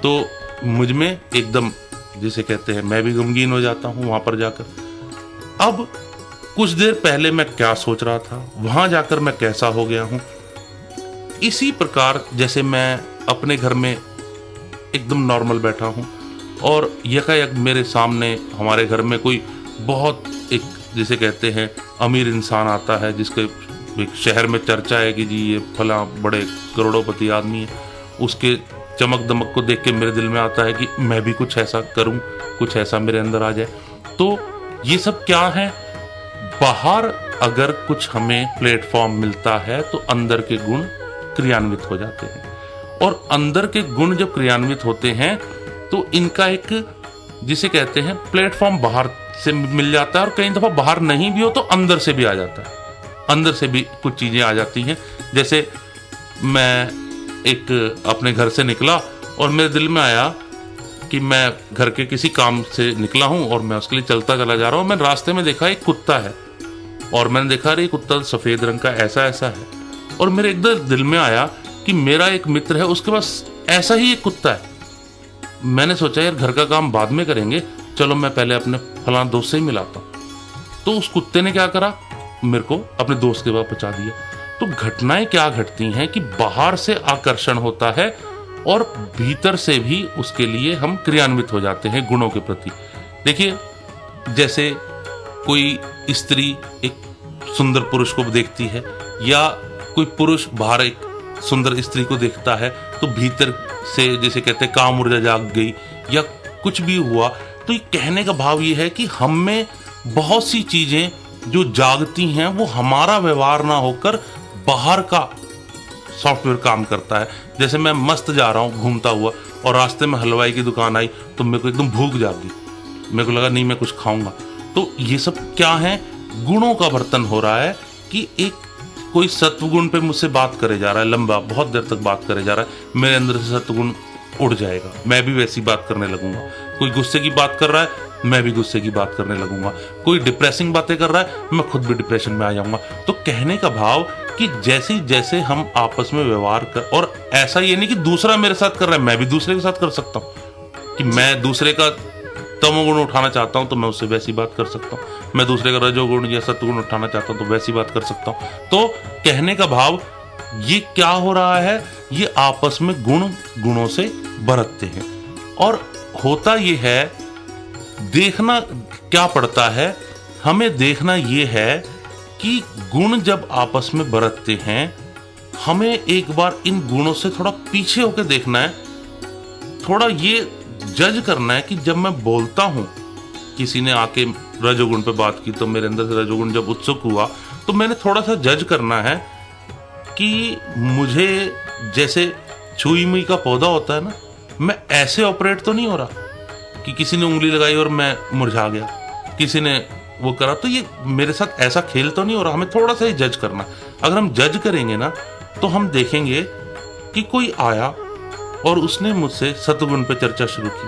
तो मुझ में एकदम जिसे कहते हैं मैं भी गमगीन हो जाता हूँ वहां पर जाकर। अब कुछ देर पहले मैं क्या सोच रहा था, वहां जाकर मैं कैसा हो गया हूं। इसी प्रकार जैसे मैं अपने घर में एकदम नॉर्मल बैठा हूँ और यकायक मेरे सामने हमारे घर में कोई बहुत एक जिसे कहते हैं अमीर इंसान आता है, जिसके एक शहर में चर्चा है कि जी ये फला बड़े करोड़ोंपति आदमी है, उसके चमक दमक को देख के मेरे दिल में आता है कि मैं भी कुछ ऐसा करूं, कुछ ऐसा मेरे अंदर आ जाए। तो ये सब क्या है, बाहर अगर कुछ हमें प्लेटफॉर्म मिलता है तो अंदर के गुण क्रियान्वित हो जाते हैं, और अंदर के गुण जब क्रियान्वित होते हैं तो इनका एक जिसे कहते हैं प्लेटफॉर्म बाहर से मिल जाता है, और कई दफा बाहर नहीं भी हो तो अंदर से भी आ जाता है, अंदर से भी कुछ चीजें आ जाती हैं। जैसे मैं एक अपने घर से निकला और मेरे दिल में आया कि मैं घर के किसी काम से निकला हूं और मैं उसके लिए चलता चला जा रहा हूं। मैंने रास्ते में देखा एक कुत्ता है और मैंने देखा अरे कुत्ता सफेद रंग का ऐसा ऐसा है, और मेरे एकदम दिल में आया कि मेरा एक मित्र है उसके पास ऐसा ही एक कुत्ता है। मैंने सोचा यार घर का काम बाद में करेंगे, चलो मैं पहले अपने फलाना दोस्त से ही मिलाता हूँ। तो उस कुत्ते ने क्या करा, मेरे को अपने दोस्त के पास पहुंचा दिया। तो घटनाएं क्या घटती हैं कि बाहर से आकर्षण होता है और भीतर से भी उसके लिए हम क्रियान्वित हो जाते हैं गुणों के प्रति। देखिए जैसे कोई स्त्री एक सुंदर पुरुष को देखती है, या कोई पुरुष बाहर एक सुंदर स्त्री को देखता है, तो भीतर से जैसे कहते हैं काम ऊर्जा जाग गई या कुछ भी हुआ। तो ये कहने का भाव ये है कि हम में बहुत सी चीजें जो जागती हैं वो हमारा व्यवहार ना होकर बाहर का सॉफ्टवेयर काम करता है। जैसे मैं मस्त जा रहा हूँ घूमता हुआ और रास्ते में हलवाई की दुकान आई तो मेरे को एकदम भूख जागी, मेरे को लगा नहीं मैं कुछ खाऊंगा। तो ये सब क्या है, गुणों का बर्तन हो रहा है कि एक कोई सत्वगुण पे मुझसे बात करे जा रहा है, लंबा बहुत देर तक बात करे जा रहा है, मेरे अंदर से सत्वगुण उड़ जाएगा, मैं भी वैसी बात करने लगूंगा। कोई गुस्से की बात कर रहा है, मैं भी गुस्से की बात करने लगूंगा। कोई डिप्रेसिंग बातें कर रहा है, मैं खुद भी डिप्रेशन में आ जाऊंगा। तो कहने का भाव कि जैसे जैसे हम आपस में व्यवहार कर, और ऐसा ये नहीं कि दूसरा मेरे साथ कर रहा है मैं भी दूसरे के साथ कर सकता हूँ, कि मैं दूसरे का तमोगुण उठाना चाहता हूं तो मैं उससे वैसी बात कर सकता हूं, मैं दूसरे का रजोगुण या सत्वगुण उठाना चाहता हूं तो वैसी बात कर सकता हूं। तो कहने का भाव ये क्या हो रहा है, ये आपस में गुण गुणों से बरतते हैं। और होता ये है, देखना क्या पड़ता है, हमें देखना ये है कि गुण जब आपस में बरतते हैं, हमें एक बार इन गुणों से थोड़ा पीछे होकर देखना है, थोड़ा ये जज करना है कि जब मैं बोलता हूं, किसी ने आके रजोगुण पे बात की तो मेरे अंदर से रजोगुण जब उत्सुक हुआ तो मैंने थोड़ा सा जज करना है कि मुझे जैसे छुई मुई का पौधा होता है ना, मैं ऐसे ऑपरेट तो नहीं हो रहा कि किसी ने उंगली लगाई और मैं मुरझा गया, किसी ने वो करा तो ये मेरे साथ ऐसा खेल तो नहीं हो रहा। हमें थोड़ा सा ही जज करना। अगर हम जज करेंगे ना तो हम देखेंगे कि कोई आया और उसने मुझसे सत्वगुण पे चर्चा शुरू की,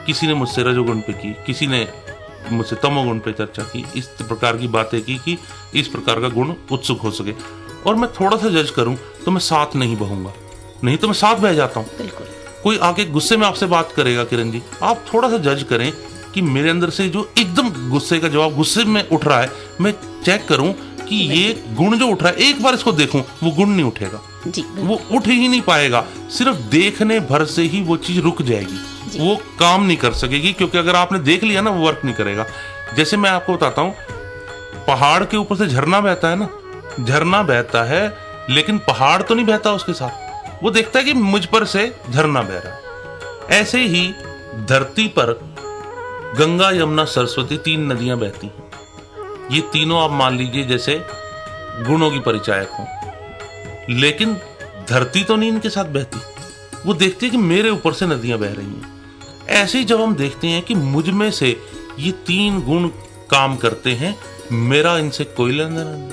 किसी ने मुझसे रजोगुण पे की, किसी ने मुझसे तमोगुण पे चर्चा की, इस प्रकार की बातें की कि इस प्रकार का गुण उत्सुक हो सके, और मैं थोड़ा सा जज करूं तो मैं साथ नहीं बहूंगा, नहीं तो मैं साथ बह जाता हूं। बिल्कुल। कोई आके गुस्से में आपसे बात करेगा, किरण जी आप थोड़ा सा जज करें कि मेरे अंदर से जो एकदम गुस्से का जवाब गुस्से में उठ रहा है, मैं चेक करूं कि ये गुण जो उठ रहा है, एक बार इसको देखूं, वो गुण नहीं उठेगा जी, वो उठ ही नहीं पाएगा। सिर्फ देखने भर से ही वो चीज रुक जाएगी, वो काम नहीं कर सकेगी, क्योंकि अगर आपने देख लिया ना वो वर्क नहीं करेगा। जैसे मैं आपको बताता हूँ, पहाड़ के ऊपर से झरना बहता है ना, झरना बहता है लेकिन पहाड़ तो नहीं बहता उसके साथ, वो देखता है कि मुझ पर से झरना बह रहा है। ऐसे ही धरती पर गंगा यमुना सरस्वती 3 नदियां बहती हैं। ये तीनों आप मान लीजिए जैसे गुणों की परिचायक हों, लेकिन धरती तो नहीं इनके साथ बहती, वो देखती है कि मेरे ऊपर से नदियां बह रही हैं। ऐसे ही जब हम देखते हैं कि मुझ में से ये 3 गुण काम करते हैं, मेरा इनसे कोई लेना नहीं।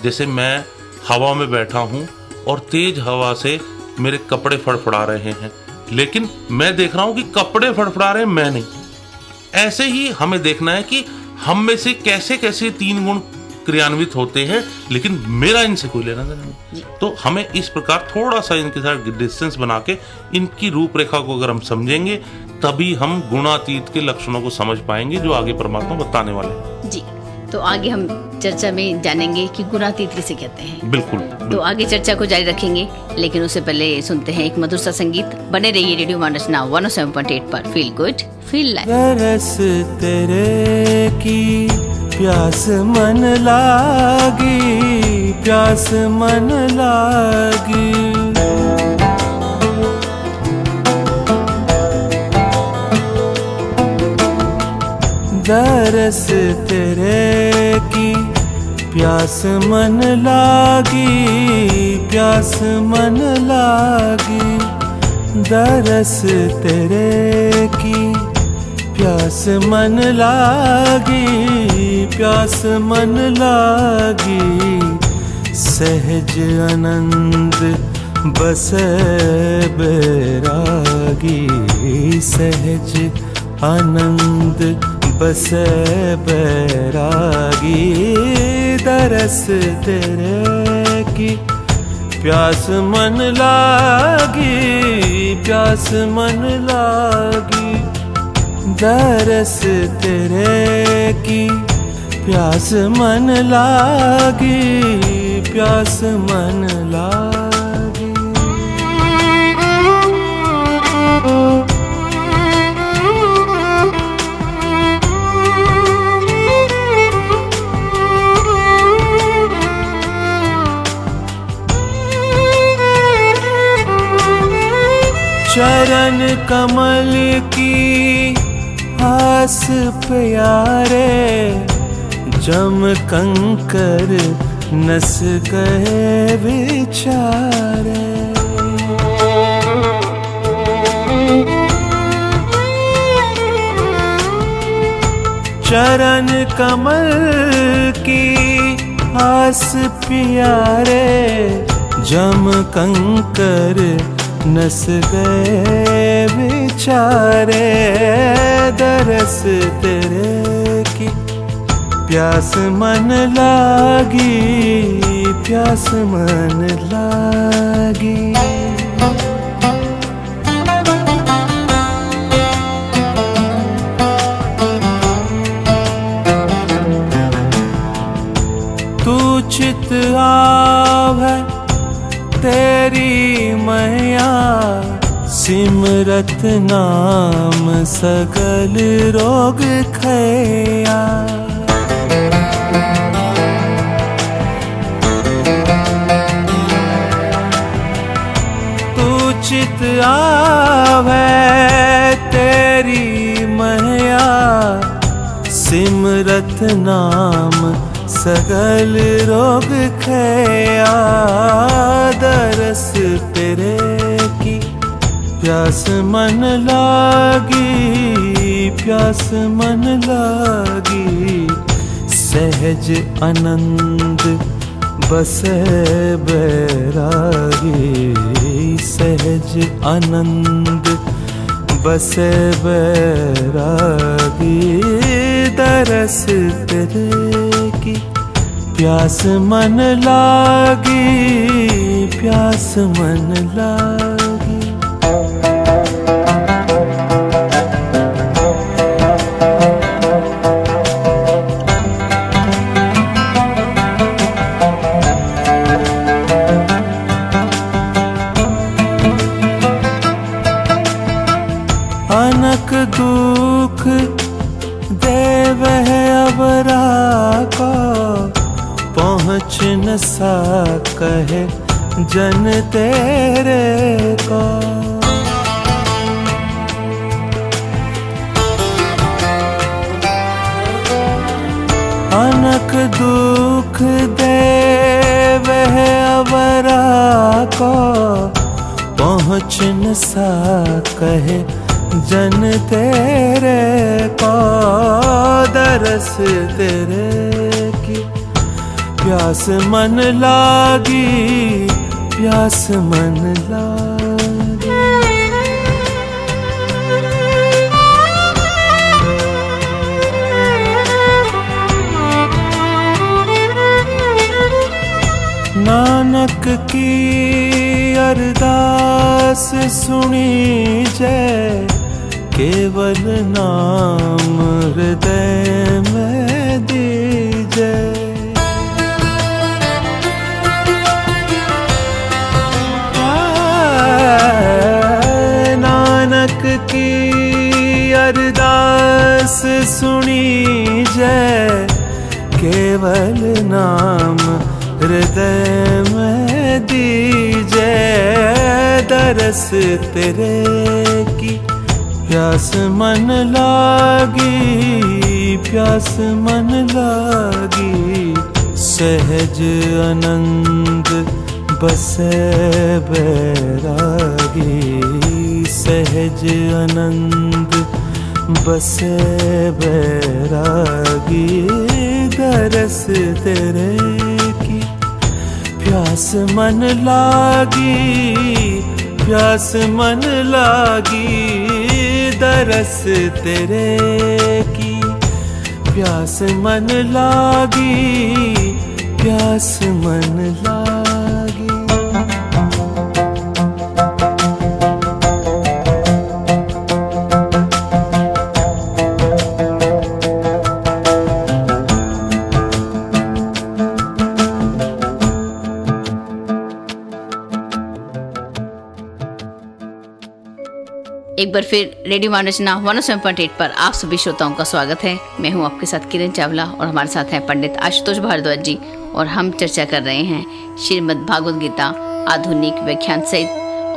जैसे मैं हवा में बैठा हूं और तेज हवा से मेरे कपड़े फड़फड़ा रहे हैं, लेकिन मैं देख रहा हूं कि कपड़े फड़फड़ा रहे हैं, मैं नहीं। ऐसे ही हमें देखना है कि हम में से कैसे कैसे 3 गुण क्रियान्वित होते हैं, लेकिन मेरा इनसे कोई लेना देना नहीं। तो हमें इस प्रकार थोड़ा सा इनके साथ डिस्टेंस बना के इनकी रूपरेखा को अगर हम समझेंगे, तभी हम गुणातीत के लक्षणों को समझ पाएंगे जो आगे परमात्मा बताने वाले हैं। जी, तो आगे हम चर्चा में जानेंगे कि गुणातीत किसे कहते हैं। बिल्कुल। तो आगे चर्चा को जारी रखेंगे, लेकिन उससे पहले सुनते हैं एक मधुर सा संगीत। बने रहिए रेडियो मानरचना 107.8 पर। Feel good feel life. तरस तेरे की प्यास मन लागी, प्यास मन लागी। तरस तेरे की प्यास मन लागी, प्यास मन लागी। दरस तेरे की प्यास मन लागी, प्यास मन लागी। सहज आनंद बसे बैरागी, सहज आनंद बसे बैरागी। दरस तेरे की प्यास मन लागी, प्यास मन लागी। दरस तेरे की प्यास मन लागी, प्यास मन लागी। चरण कमल की आस प्यारे, जम कंकर नस गए विचारे। चरण कमल की आस प्यारे, जम कंकर नस गए विचारे। दरस तेरे की प्यास मन लागी, प्यास मन लागी। तू चित आवै तेरी मैया, सिमरत नाम सकल रोग खैया। तू चित आवै तेरी मैया, सिमरत नाम सकल रोग खैया। दरस तेरे की प्यास मन लागी, प्यास मन लागी। सहज आनंद बसे बैरागी, सहज आनंद बसे बैरागी। दरस तेरे की प्यास मन लागी, प्यास मन लागी। अनक दुख देवह अबरा को, पहुँच न सा कहे जन तेरे को। अनक दुख देवह अबरा को, पहुँच न सा कहे जन तेरे को। दरस तेरे की प्यास मन लागी, प्यास मन लागी। नानक की अरदास सुनी जय, केवल नाम हृदय में दीजिए। केवल नाम हृदय में दीजे, दरस तेरे की प्यास मन लागी, प्यास मन लागी। सहज आनंद बसे बैरागी, सहज आनंद बसे बैरागी। दरस तेरे की प्यास मन लागी, प्यास मन लागी। दरस तेरे की प्यास मन लागी, प्यास मन लागी। एक बार फिर रेडियो मानरचना 107.8 पर आप सभी श्रोताओं का स्वागत है। मैं हूं आपके साथ किरण चावला और हमारे साथ हैं पंडित आशुतोष भारद्वाज जी, और हम चर्चा कर रहे हैं श्रीमद् भागवत गीता आधुनिक व्याख्यान सहित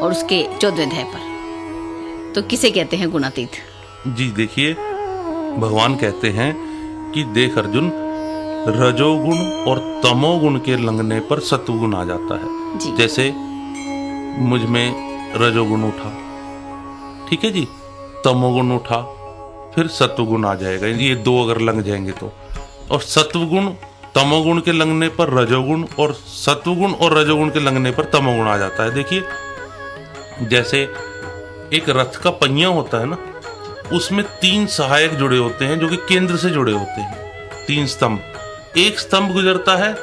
और उसके 14वें अध्याय पर। तो किसे कहते हैं गुणातीत? जी देखिए, भगवान कहते हैं कि देख अर्जुन, रजोगुण और तमोगुण के लंघने पर सत्वगुण आ जाता है जी। जैसे मुझ में रजोगुण उठा, ठीक है जी, तमोगुण उठा, फिर सत्वगुण आ जाएगा। ये दो अगर लंघ जाएंगे तो, और सत्वगुण तमोगुण के लंघने पर रजोगुण, और सत्वगुण और रजोगुण के लंघने पर तमोगुण आ जाता है। देखिए, जैसे एक रथ का पहिया होता है ना, उसमें 3 सहायक जुड़े होते हैं जो कि केंद्र से जुड़े होते हैं। 3 स्तंभ, एक स्तंभ गुजरता है,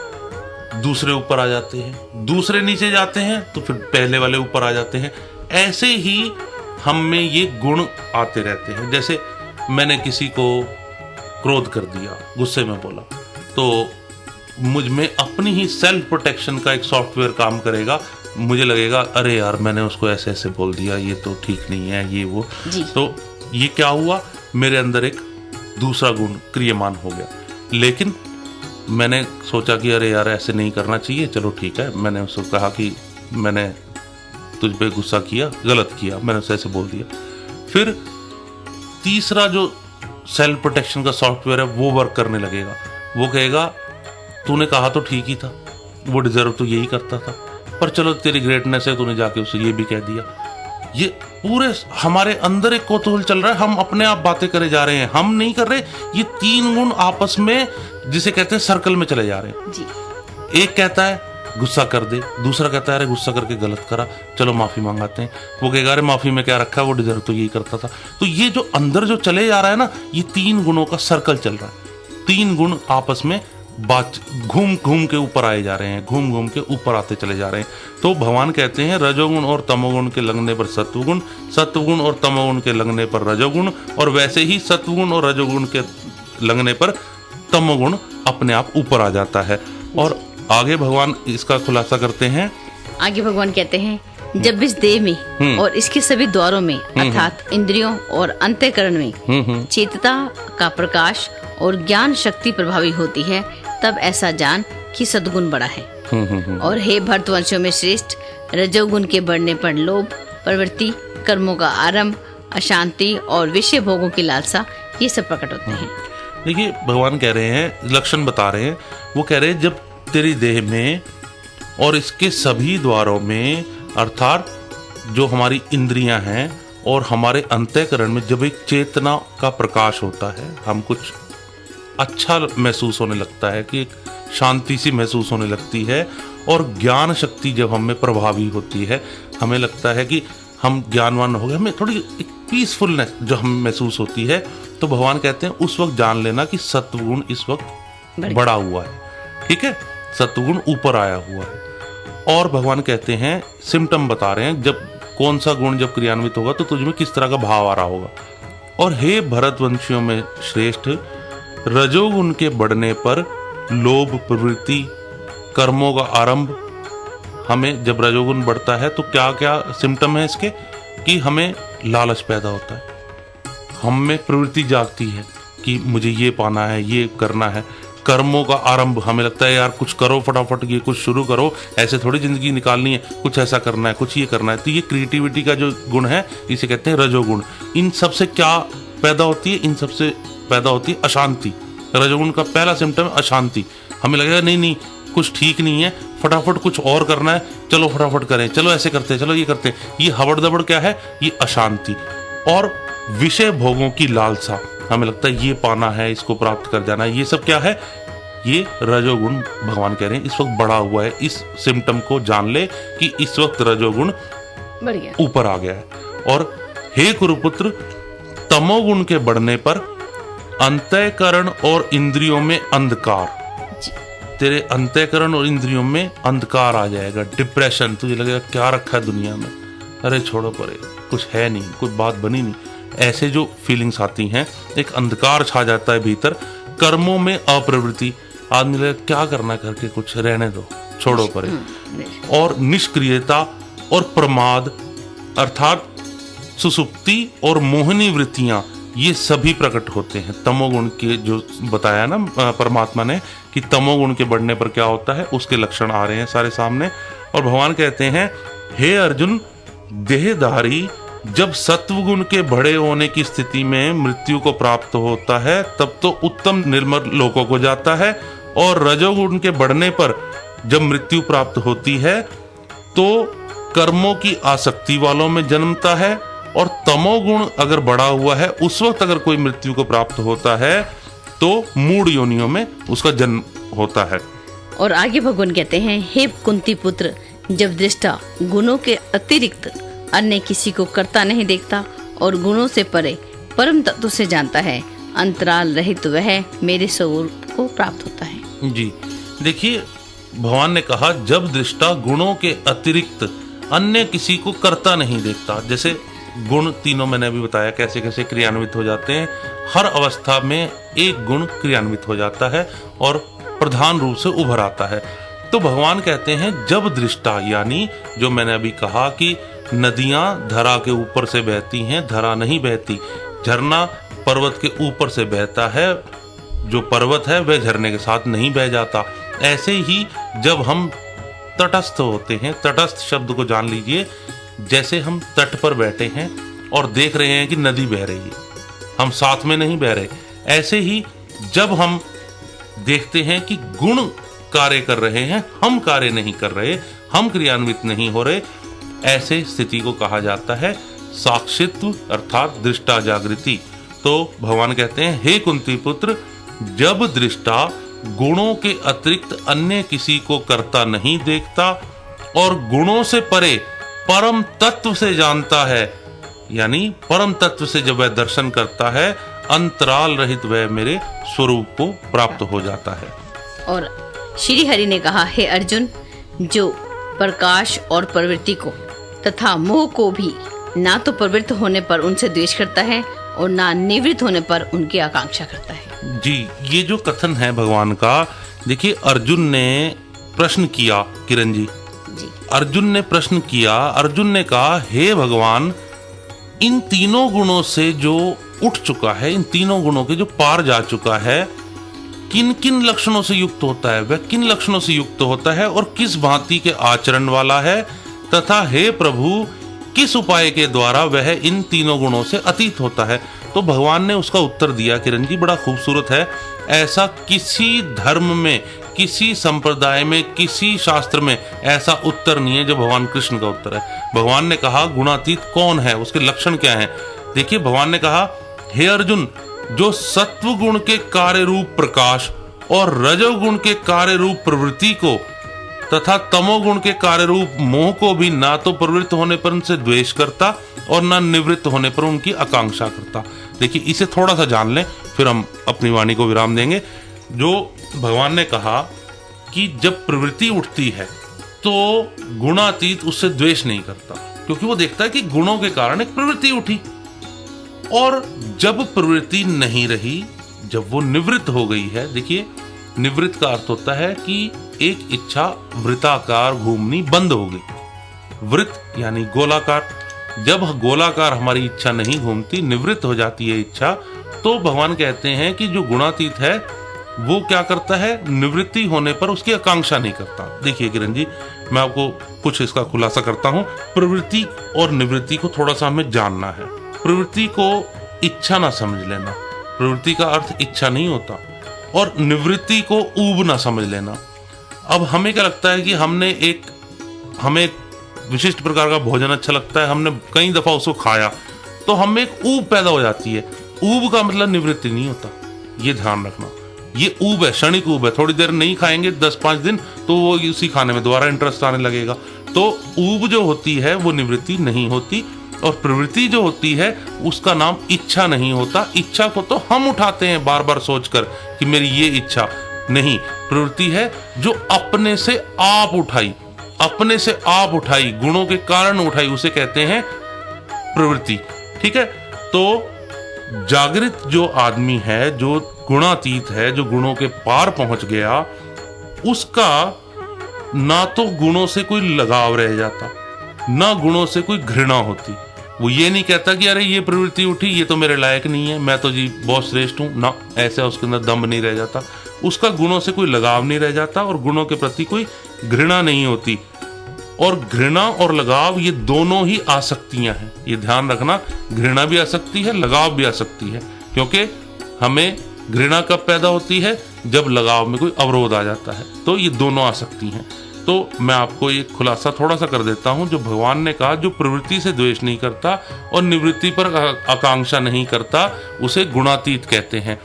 दूसरे ऊपर आ जाते हैं, दूसरे नीचे जाते हैं तो फिर पहले वाले ऊपर आ जाते हैं। ऐसे ही हम में ये गुण आते रहते हैं। जैसे मैंने किसी को क्रोध कर दिया, गुस्से में बोला, तो मुझ में अपनी ही सेल्फ प्रोटेक्शन का एक सॉफ्टवेयर काम करेगा। मुझे लगेगा अरे यार, मैंने उसको ऐसे ऐसे बोल दिया, ये तो ठीक नहीं है, ये वो। तो ये क्या हुआ, मेरे अंदर एक दूसरा गुण क्रियमान हो गया। लेकिन मैंने सोचा कि अरे यार, ऐसे नहीं करना चाहिए, चलो ठीक है। मैंने उसको कहा कि मैंने तुझ पे गुस्सा किया, गलत किया, मैंने उसे ऐसे बोल दिया। फिर तीसरा जो सेल्फ प्रोटेक्शन का सॉफ्टवेयर है वो वर्क करने लगेगा। वो कहेगा तूने कहा तो ठीक ही था, वो डिजर्व तो यही करता था, पर चलो तेरी ग्रेटनेस है, तूने जाके उसे ये भी कह दिया। ये पूरे हमारे अंदर एक कौतूहल चल रहा है, हम अपने आप बातें करे जा रहे हैं, हम नहीं कर रहे। ये 3 गुण आपस में, जिसे कहते हैं सर्कल में चले जा रहे हैं जी। एक कहता है गुस्सा कर दे, दूसरा कहता है अरे गुस्सा करके गलत करा, चलो माफी मांगाते हैं। वो कहेगा अरे माफी में क्या रखा है, वो डिजर्व तो यही करता था। तो ये जो अंदर जो चले जा रहा है ना, ये 3 गुणों का सर्कल चल रहा है। 3 गुण आपस में बात घूम घूम के ऊपर आए जा रहे हैं, घूम घूम के ऊपर आते चले जा रहे हैं। तो भगवान कहते हैं रजोगुण और तमोगुण के लंघने पर सत्वगुण, सत्वगुण और तमोगुण के लंघने पर रजोगुण, और वैसे ही सत्वगुण और रजोगुण के लंघने पर तमोगुण अपने आप ऊपर आ जाता है। और आगे भगवान इसका खुलासा करते हैं। आगे भगवान कहते हैं, जब इस देह में और इसके सभी द्वारों में अर्थात इंद्रियों और अंतःकरण में चेतता का प्रकाश और ज्ञान शक्ति प्रभावी होती है, तब ऐसा जान कि सद्गुण बड़ा है। और हे भरतवंशियों में श्रेष्ठ, रजोगुण के बढ़ने पर लोभ, प्रवृत्ति, कर्मों का आरंभ, अशांति और विषय भोगों की लालसा, ये सब प्रकट होते हैं। देखिए, भगवान कह रहे हैं, लक्षण बता रहे हैं। वो कह रहे हैं जब तेरी देह में और इसके सभी द्वारों में, अर्थात जो हमारी इंद्रियां हैं और हमारे अंतःकरण में, जब एक चेतना का प्रकाश होता है, हम कुछ अच्छा महसूस होने लगता है, कि एक शांति सी महसूस होने लगती है, और ज्ञान शक्ति जब हम में प्रभावी होती है, हमें लगता है कि हम ज्ञानवान हो गए, हमें थोड़ी एक पीसफुलनेस जो हमें महसूस होती है, तो भगवान कहते हैं उस वक्त जान लेना कि सत्वगुण इस वक्त बड़ा हुआ है। ठीक है, सत्वगुण ऊपर आया हुआ है। और भगवान कहते हैं, सिम्टम बता रहे हैं, जब कौन सा गुण जब क्रियान्वित होगा तो तुझ में किस तरह का भाव आ रहा होगा। और हे भरतवंशियों में श्रेष्ठ, रजोगुण के बढ़ने पर लोभ, प्रवृत्ति, कर्मों का आरंभ, हमें जब रजोगुण बढ़ता है तो क्या क्या सिम्टम है इसके, कि हमें लालच पैदा होता है, हम में प्रवृत्ति जागती है कि मुझे ये पाना है, ये करना है। कर्मों का आरंभ, हमें लगता है यार कुछ करो फटाफट, ये कुछ शुरू करो, ऐसे थोड़ी जिंदगी निकालनी है, कुछ ऐसा करना है, कुछ ये करना है। तो ये क्रिएटिविटी का जो गुण है इसे कहते हैं रजोगुण। इन सबसे क्या पैदा होती है? इन सबसे पैदा होती है अशांति। रजोगुण का पहला सिम्टम है अशांति। हमें लगेगा नहीं कुछ ठीक नहीं है, फटाफट कुछ और करना है, चलो फटाफट करें, चलो ऐसे करते हैं, चलो ये करते हैं। ये हबड़ दबड़ क्या है? ये अशांति। और विषय भोगों की लालसा, हमें लगता है ये पाना है, इसको प्राप्त कर जाना है, ये सब क्या है? ये रजोगुण भगवान कह रहे हैं इस वक्त बढ़ा हुआ है। इस सिम्टम को जान ले कि इस वक्त रजोगुण ऊपर आ गया है। और हे कुरुपुत्र, तमोगुण के बढ़ने पर अंतःकरण और इंद्रियों में अंधकार, तेरे अंतःकरण और इंद्रियों में अंधकार आ जाएगा, डिप्रेशन, तुझे लगेगा क्या रखा है दुनिया में, अरे छोड़ो परे, कुछ है नहीं, कोई बात बनी नहीं, ऐसे जो फीलिंग्स आती हैं, एक अंधकार छा जाता है भीतर। कर्मों में अप्रवृत्ति, आदमी लगेगा क्या करना करके, कुछ रहने दो, छोड़ो परे। और निष्क्रियता और प्रमाद अर्थात सुसुप्ति और मोहिनी वृत्तियां, ये सभी प्रकट होते हैं तमोगुण के। जो बताया ना परमात्मा ने कि तमोगुण के बढ़ने पर क्या होता है, उसके लक्षण आ रहे हैं सारे सामने। और भगवान कहते हैं, हे अर्जुन, देहधारी जब सत्वगुण के बढ़े होने की स्थिति में मृत्यु को प्राप्त होता है तब तो उत्तम निर्मल लोकों को जाता है, और रजोगुण के बढ़ने पर जब मृत्यु प्राप्त होती है तो कर्मों की आसक्ति वालों में जन्मता है, और तमोगुण अगर बढ़ा हुआ है उस वक्त अगर कोई मृत्यु को प्राप्त होता है तो मूढ़ योनियों में उसका जन्म होता है। और आगे भगवान कहते हैं, हे कुंती पुत्र, जब दृष्टा गुणों के अतिरिक्त अन्य किसी को करता नहीं देखता और गुणों से परे परम तत्व से जानता है, अंतराल रहित वह मेरे स्वरूप को प्राप्त होता है। जी देखिए, भगवान ने कहा जब दृष्टा गुणों के अतिरिक्त अन्य किसी को करता नहीं देखता। जैसे गुण तीनों मैंने अभी बताया कैसे कैसे क्रियान्वित हो जाते हैं, हर अवस्था में एक गुण क्रियान्वित हो जाता है और प्रधान रूप से उभर आता है। तो भगवान कहते हैं जब दृष्टा, यानी जो मैंने अभी कहा कि नदियां धरा के ऊपर से बहती हैं, धरा नहीं बहती, झरना पर्वत के ऊपर से बहता है, जो पर्वत है वह झरने के साथ नहीं बह जाता। ऐसे ही जब हम तटस्थ होते हैं, तटस्थ शब्द को जान लीजिए, जैसे हम तट पर बैठे हैं और देख रहे हैं कि नदी बह रही है, हम साथ में नहीं बह रहे, ऐसे ही जब हम देखते हैं कि गुण कार्य कर रहे हैं, हम कार्य नहीं कर रहे, हम क्रियान्वित नहीं हो रहे, ऐसे स्थिति को कहा जाता है साक्षित्व अर्थात दृष्टा जागृति। तो भगवान कहते हैं, हे कुंती पुत्र, जब दृष्टा गुणों के अतिरिक्त अन्य किसी को करता नहीं देखता और गुणों से परे परम तत्व से जानता है, यानी परम तत्व से जब वह दर्शन करता है, अंतराल रहित वह मेरे स्वरूप को प्राप्त हो जाता है। और श्री हरि ने कहा, हे अर्जुन, जो प्रकाश और प्रवृत्ति को तथा मोह को भी ना तो प्रवृत्त होने पर उनसे द्वेष करता है और ना निवृत्त होने पर उनकी आकांक्षा करता है। जी, ये जो कथन है भगवान का, देखिए अर्जुन ने प्रश्न किया, किरण जी, अर्जुन ने प्रश्न किया, अर्जुन ने कहा, हे भगवान, इन तीनों गुणों से जो उठ चुका है, इन तीनों गुणों के जो पार जा चुका है, किन किन लक्षणों से युक्त होता है, वह किन लक्षणों से युक्त होता है और किस भांति के आचरण वाला है, तथा हे प्रभु, किस उपाय के द्वारा वह इन तीनों गुणों से अतीत होता है। तो भगवान ने उसका उत्तर दिया, किरण जी, बड़ा खूबसूरत है। ऐसा किसी धर्म में, किसी संप्रदाय में, किसी शास्त्र में ऐसा उत्तर नहीं है जो भगवान कृष्ण का उत्तर है। भगवान ने कहा गुणातीत कौन है, उसके लक्षण क्या हैं। देखिए, भगवान ने कहा, हे अर्जुन, जो सत्व गुण के कार्य रूप प्रकाश और रजोगुण के कार्य रूप प्रवृत्ति को तथा तमोगुण के कार्य रूप मोह को भी ना तो प्रवृत्त होने पर उनसे द्वेष करता और ना निवृत्त होने पर उनकी आकांक्षा करता। देखिए, इसे थोड़ा सा जान लें, फिर हम अपनी वाणी को विराम देंगे। जो भगवान ने कहा कि जब प्रवृत्ति उठती है तो गुणातीत उससे द्वेष नहीं करता, क्योंकि वो देखता है कि गुणों के कारण एक प्रवृत्ति उठी, और जब प्रवृत्ति नहीं रही, जब वो निवृत्त हो गई है। देखिए, निवृत्त का अर्थ होता है कि एक इच्छा वृत्ताकार घूमनी बंद हो गई। वृत्त यानी गोलाकार, जब गोलाकार हमारी इच्छा नहीं घूमती, निवृत्त हो जाती है इच्छा, तो भगवान कहते हैं कि जो गुणातीत है वो क्या करता है, निवृत्ति होने पर उसकी आकांक्षा नहीं करता। देखिए किरण जी, मैं आपको कुछ इसका खुलासा करता हूं। प्रवृत्ति और निवृत्ति को थोड़ा सा हमें जानना है। प्रवृत्ति को इच्छा ना समझ लेना, प्रवृत्ति का अर्थ इच्छा नहीं होता, और निवृत्ति को ऊब ना समझ लेना। अब हमें क्या लगता है कि हमें एक विशिष्ट प्रकार का भोजन अच्छा लगता है, हमने कई दफा उसको खाया, तो हमें एक ऊब पैदा हो जाती है। ऊब का मतलब निवृत्ति नहीं होता, ये ध्यान रखना। ये ऊब है, क्षणिक ऊब है, थोड़ी देर नहीं खाएंगे 10-5 दिन तो वो उसी खाने में दोबारा इंटरेस्ट आने लगेगा। तो ऊब जो होती है वो निवृत्ति नहीं होती, और प्रवृत्ति जो होती है उसका नाम इच्छा नहीं होता। इच्छा को तो हम उठाते हैं बार बार सोचकर कि मेरी ये इच्छा नहीं, प्रवृत्ति है जो अपने से आप उठाई, अपने से आप उठाई, गुणों के कारण उठाई, उसे कहते हैं प्रवृत्ति। ठीक है, तो जागृत जो आदमी है, जो गुणातीत है, जो गुणों के पार पहुंच गया, उसका ना तो गुणों से कोई लगाव रह जाता, ना गुणों से कोई घृणा होती। वो ये नहीं कहता कि अरे ये प्रवृत्ति उठी, ये तो मेरे लायक नहीं है, मैं तो जी बहुत श्रेष्ठ हूं ना, ऐसा उसके अंदर दम्भ नहीं रह जाता। उसका गुणों से कोई लगाव नहीं रह जाता, और गुणों के प्रति कोई घृणा नहीं होती। और घृणा और लगाव ये दोनों ही आसक्तियां हैं, ये ध्यान रखना। घृणा भी आसक्ति है, लगाव भी आसक्ति है, क्योंकि हमें घृणा कब पैदा होती है, जब लगाव में कोई अवरोध आ जाता है। तो ये दोनों आसक्ति हैं। तो मैं आपको एक खुलासा थोड़ा सा कर देता हूं। जो भगवान ने कहा, जो प्रवृत्ति से द्वेष नहीं करता और निवृत्ति पर आकांक्षा नहीं करता, उसे गुणातीत कहते हैं।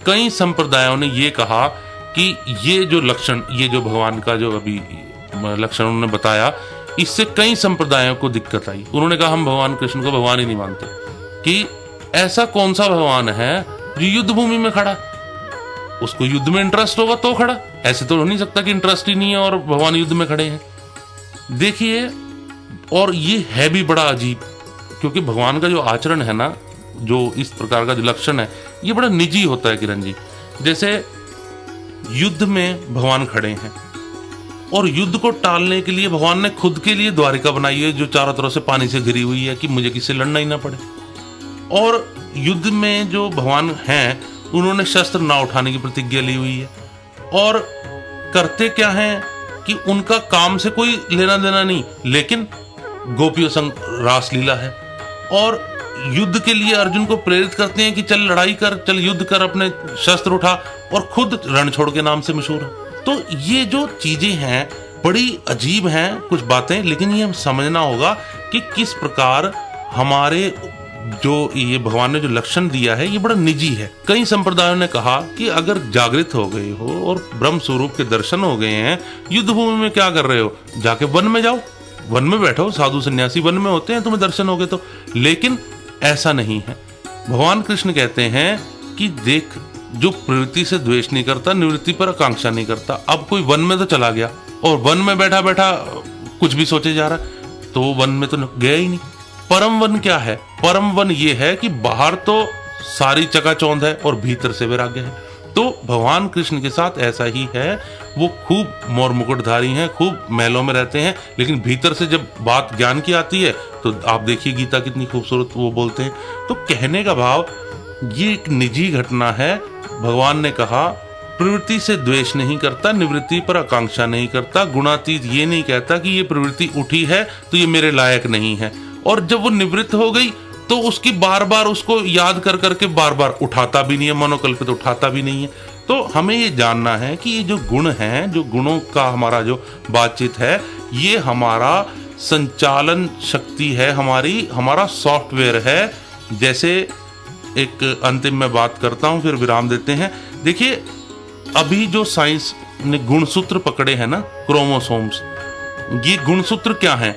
कई संप्रदायों ने ये कहा कि ये जो लक्षण, ये जो भगवान का जो अभी लक्षण उन्होंने बताया, इससे कई संप्रदायों को दिक्कत आई। उन्होंने कहा हम भगवान कृष्ण को भगवान ही नहीं मानते, कि ऐसा कौन सा भगवान है जो युद्ध भूमि में खड़ा, उसको युद्ध में इंटरेस्ट होगा तो खड़ा, ऐसे तो हो नहीं सकता कि इंटरेस्ट ही नहीं है और भगवान युद्ध में खड़े हैं। देखिए, और ये है भी बड़ा अजीब, क्योंकि भगवान का जो आचरण है ना, जो इस प्रकार का जो लक्षण है, ये बड़ा निजी होता है किरण जी। जैसे युद्ध में भगवान खड़े हैं, और युद्ध को टालने के लिए भगवान ने खुद के लिए द्वारिका बनाई है जो चारों तरफ से पानी से घिरी हुई है, कि मुझे किसी से लड़ना ही ना पड़े। और युद्ध में जो भगवान हैं, उन्होंने शस्त्र ना उठाने की प्रतिज्ञा ली हुई है, और करते क्या हैं कि उनका काम से कोई लेना देना नहीं, लेकिन गोपियों संग रासलीला है। और युद्ध के लिए अर्जुन को प्रेरित करते हैं कि चल लड़ाई कर, चल युद्ध कर, अपने शस्त्र उठा, और खुद रण छोड़ के नाम से मशहूर है। तो ये जो चीजें हैं बड़ी अजीब हैं कुछ बातें, लेकिन ये हम समझना होगा कि किस प्रकार हमारे जो ये भगवान ने जो लक्षण दिया है ये बड़ा निजी है। कई संप्रदायों ने कहा कि अगर जागृत हो गए हो और ब्रह्म स्वरूप के दर्शन हो गए हैं, युद्ध भूमि में क्या कर रहे हो, जाके वन में जाओ, वन में बैठो, साधु सन्यासी वन में होते हैं, तुम्हें दर्शन हो गए तो। लेकिन ऐसा नहीं है। भगवान कृष्ण कहते हैं कि देख, जो प्रवृत्ति से द्वेष नहीं करता, निवृत्ति पर आकांक्षा नहीं करता। अब कोई वन में तो चला गया और वन में बैठा बैठा कुछ भी सोचे जा रहा है, तो वो वन में तो गया ही नहीं। परम वन क्या है? परम वन ये है कि बाहर तो सारी चकाचौंध है और भीतर से वैराग्य है। तो भगवान कृष्ण के साथ ऐसा ही है, वो खूब मोर मुकुटधारी हैं, खूब महलों में रहते हैं, लेकिन भीतर से जब बात ज्ञान की आती है तो आप देखिए गीता कितनी खूबसूरत वो बोलते हैं। तो कहने का भाव, ये एक निजी घटना है। भगवान ने कहा प्रवृत्ति से द्वेष नहीं करता, निवृत्ति पर आकांक्षा नहीं करता। गुणातीत ये नहीं कहता कि ये प्रवृत्ति उठी है तो ये मेरे लायक नहीं है, और जब वो निवृत्त हो गई तो उसकी बार बार उसको याद कर करके बार बार उठाता भी नहीं है, मनोकल्पित उठाता भी नहीं है। तो हमें ये जानना है कि ये जो गुण हैं, जो गुणों का हमारा जो बातचीत है, ये हमारा संचालन शक्ति है, हमारा सॉफ्टवेयर है। जैसे एक अंतिम में बात करता हूं, फिर विराम देते हैं। देखिए, अभी जो साइंस ने गुणसूत्र पकड़े हैं ना, क्रोमोसोम्स, ये गुणसूत्र क्या हैं?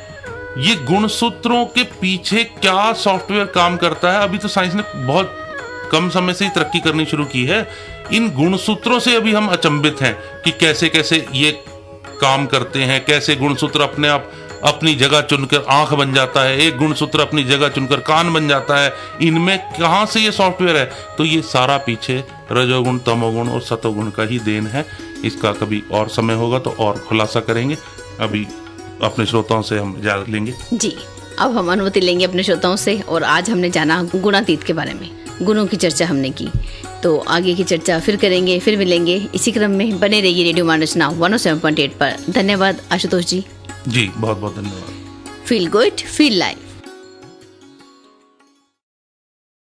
ये गुणसूत्रों के पीछे क्या सॉफ्टवेयर काम करता है, अभी तो साइंस ने बहुत कम समय से ही तरक्की करनी शुरू की है। इन गुणसूत्रों से अभी हम अचंभित हैं कि कैसे कैसे ये काम करते हैं, कैसे गुणसूत्र अपने आप अपनी जगह चुनकर आंख बन जाता है, एक गुणसूत्र अपनी जगह चुनकर कान बन जाता है। इनमें कहां से ये सॉफ्टवेयर है? तो ये सारा पीछे रजोगुण, तमोगुण और सतोगुण का ही देन है। इसका कभी और समय होगा तो और खुलासा करेंगे। अभी अपने श्रोताओं से हम इजाजत लेंगे। जी, अब हम अनुमति लेंगे अपने श्रोताओं से, और आज हमने जाना गुणातीत के बारे में। गुणों की चर्चा हमने की, तो आगे की चर्चा फिर करेंगे, फिर मिलेंगे इसी क्रम में। बने रहिए रेडियो मानस नाउ 107.8 पर। धन्यवाद आशुतोष जी। जी बहुत बहुत धन्यवाद। Feel good feel life.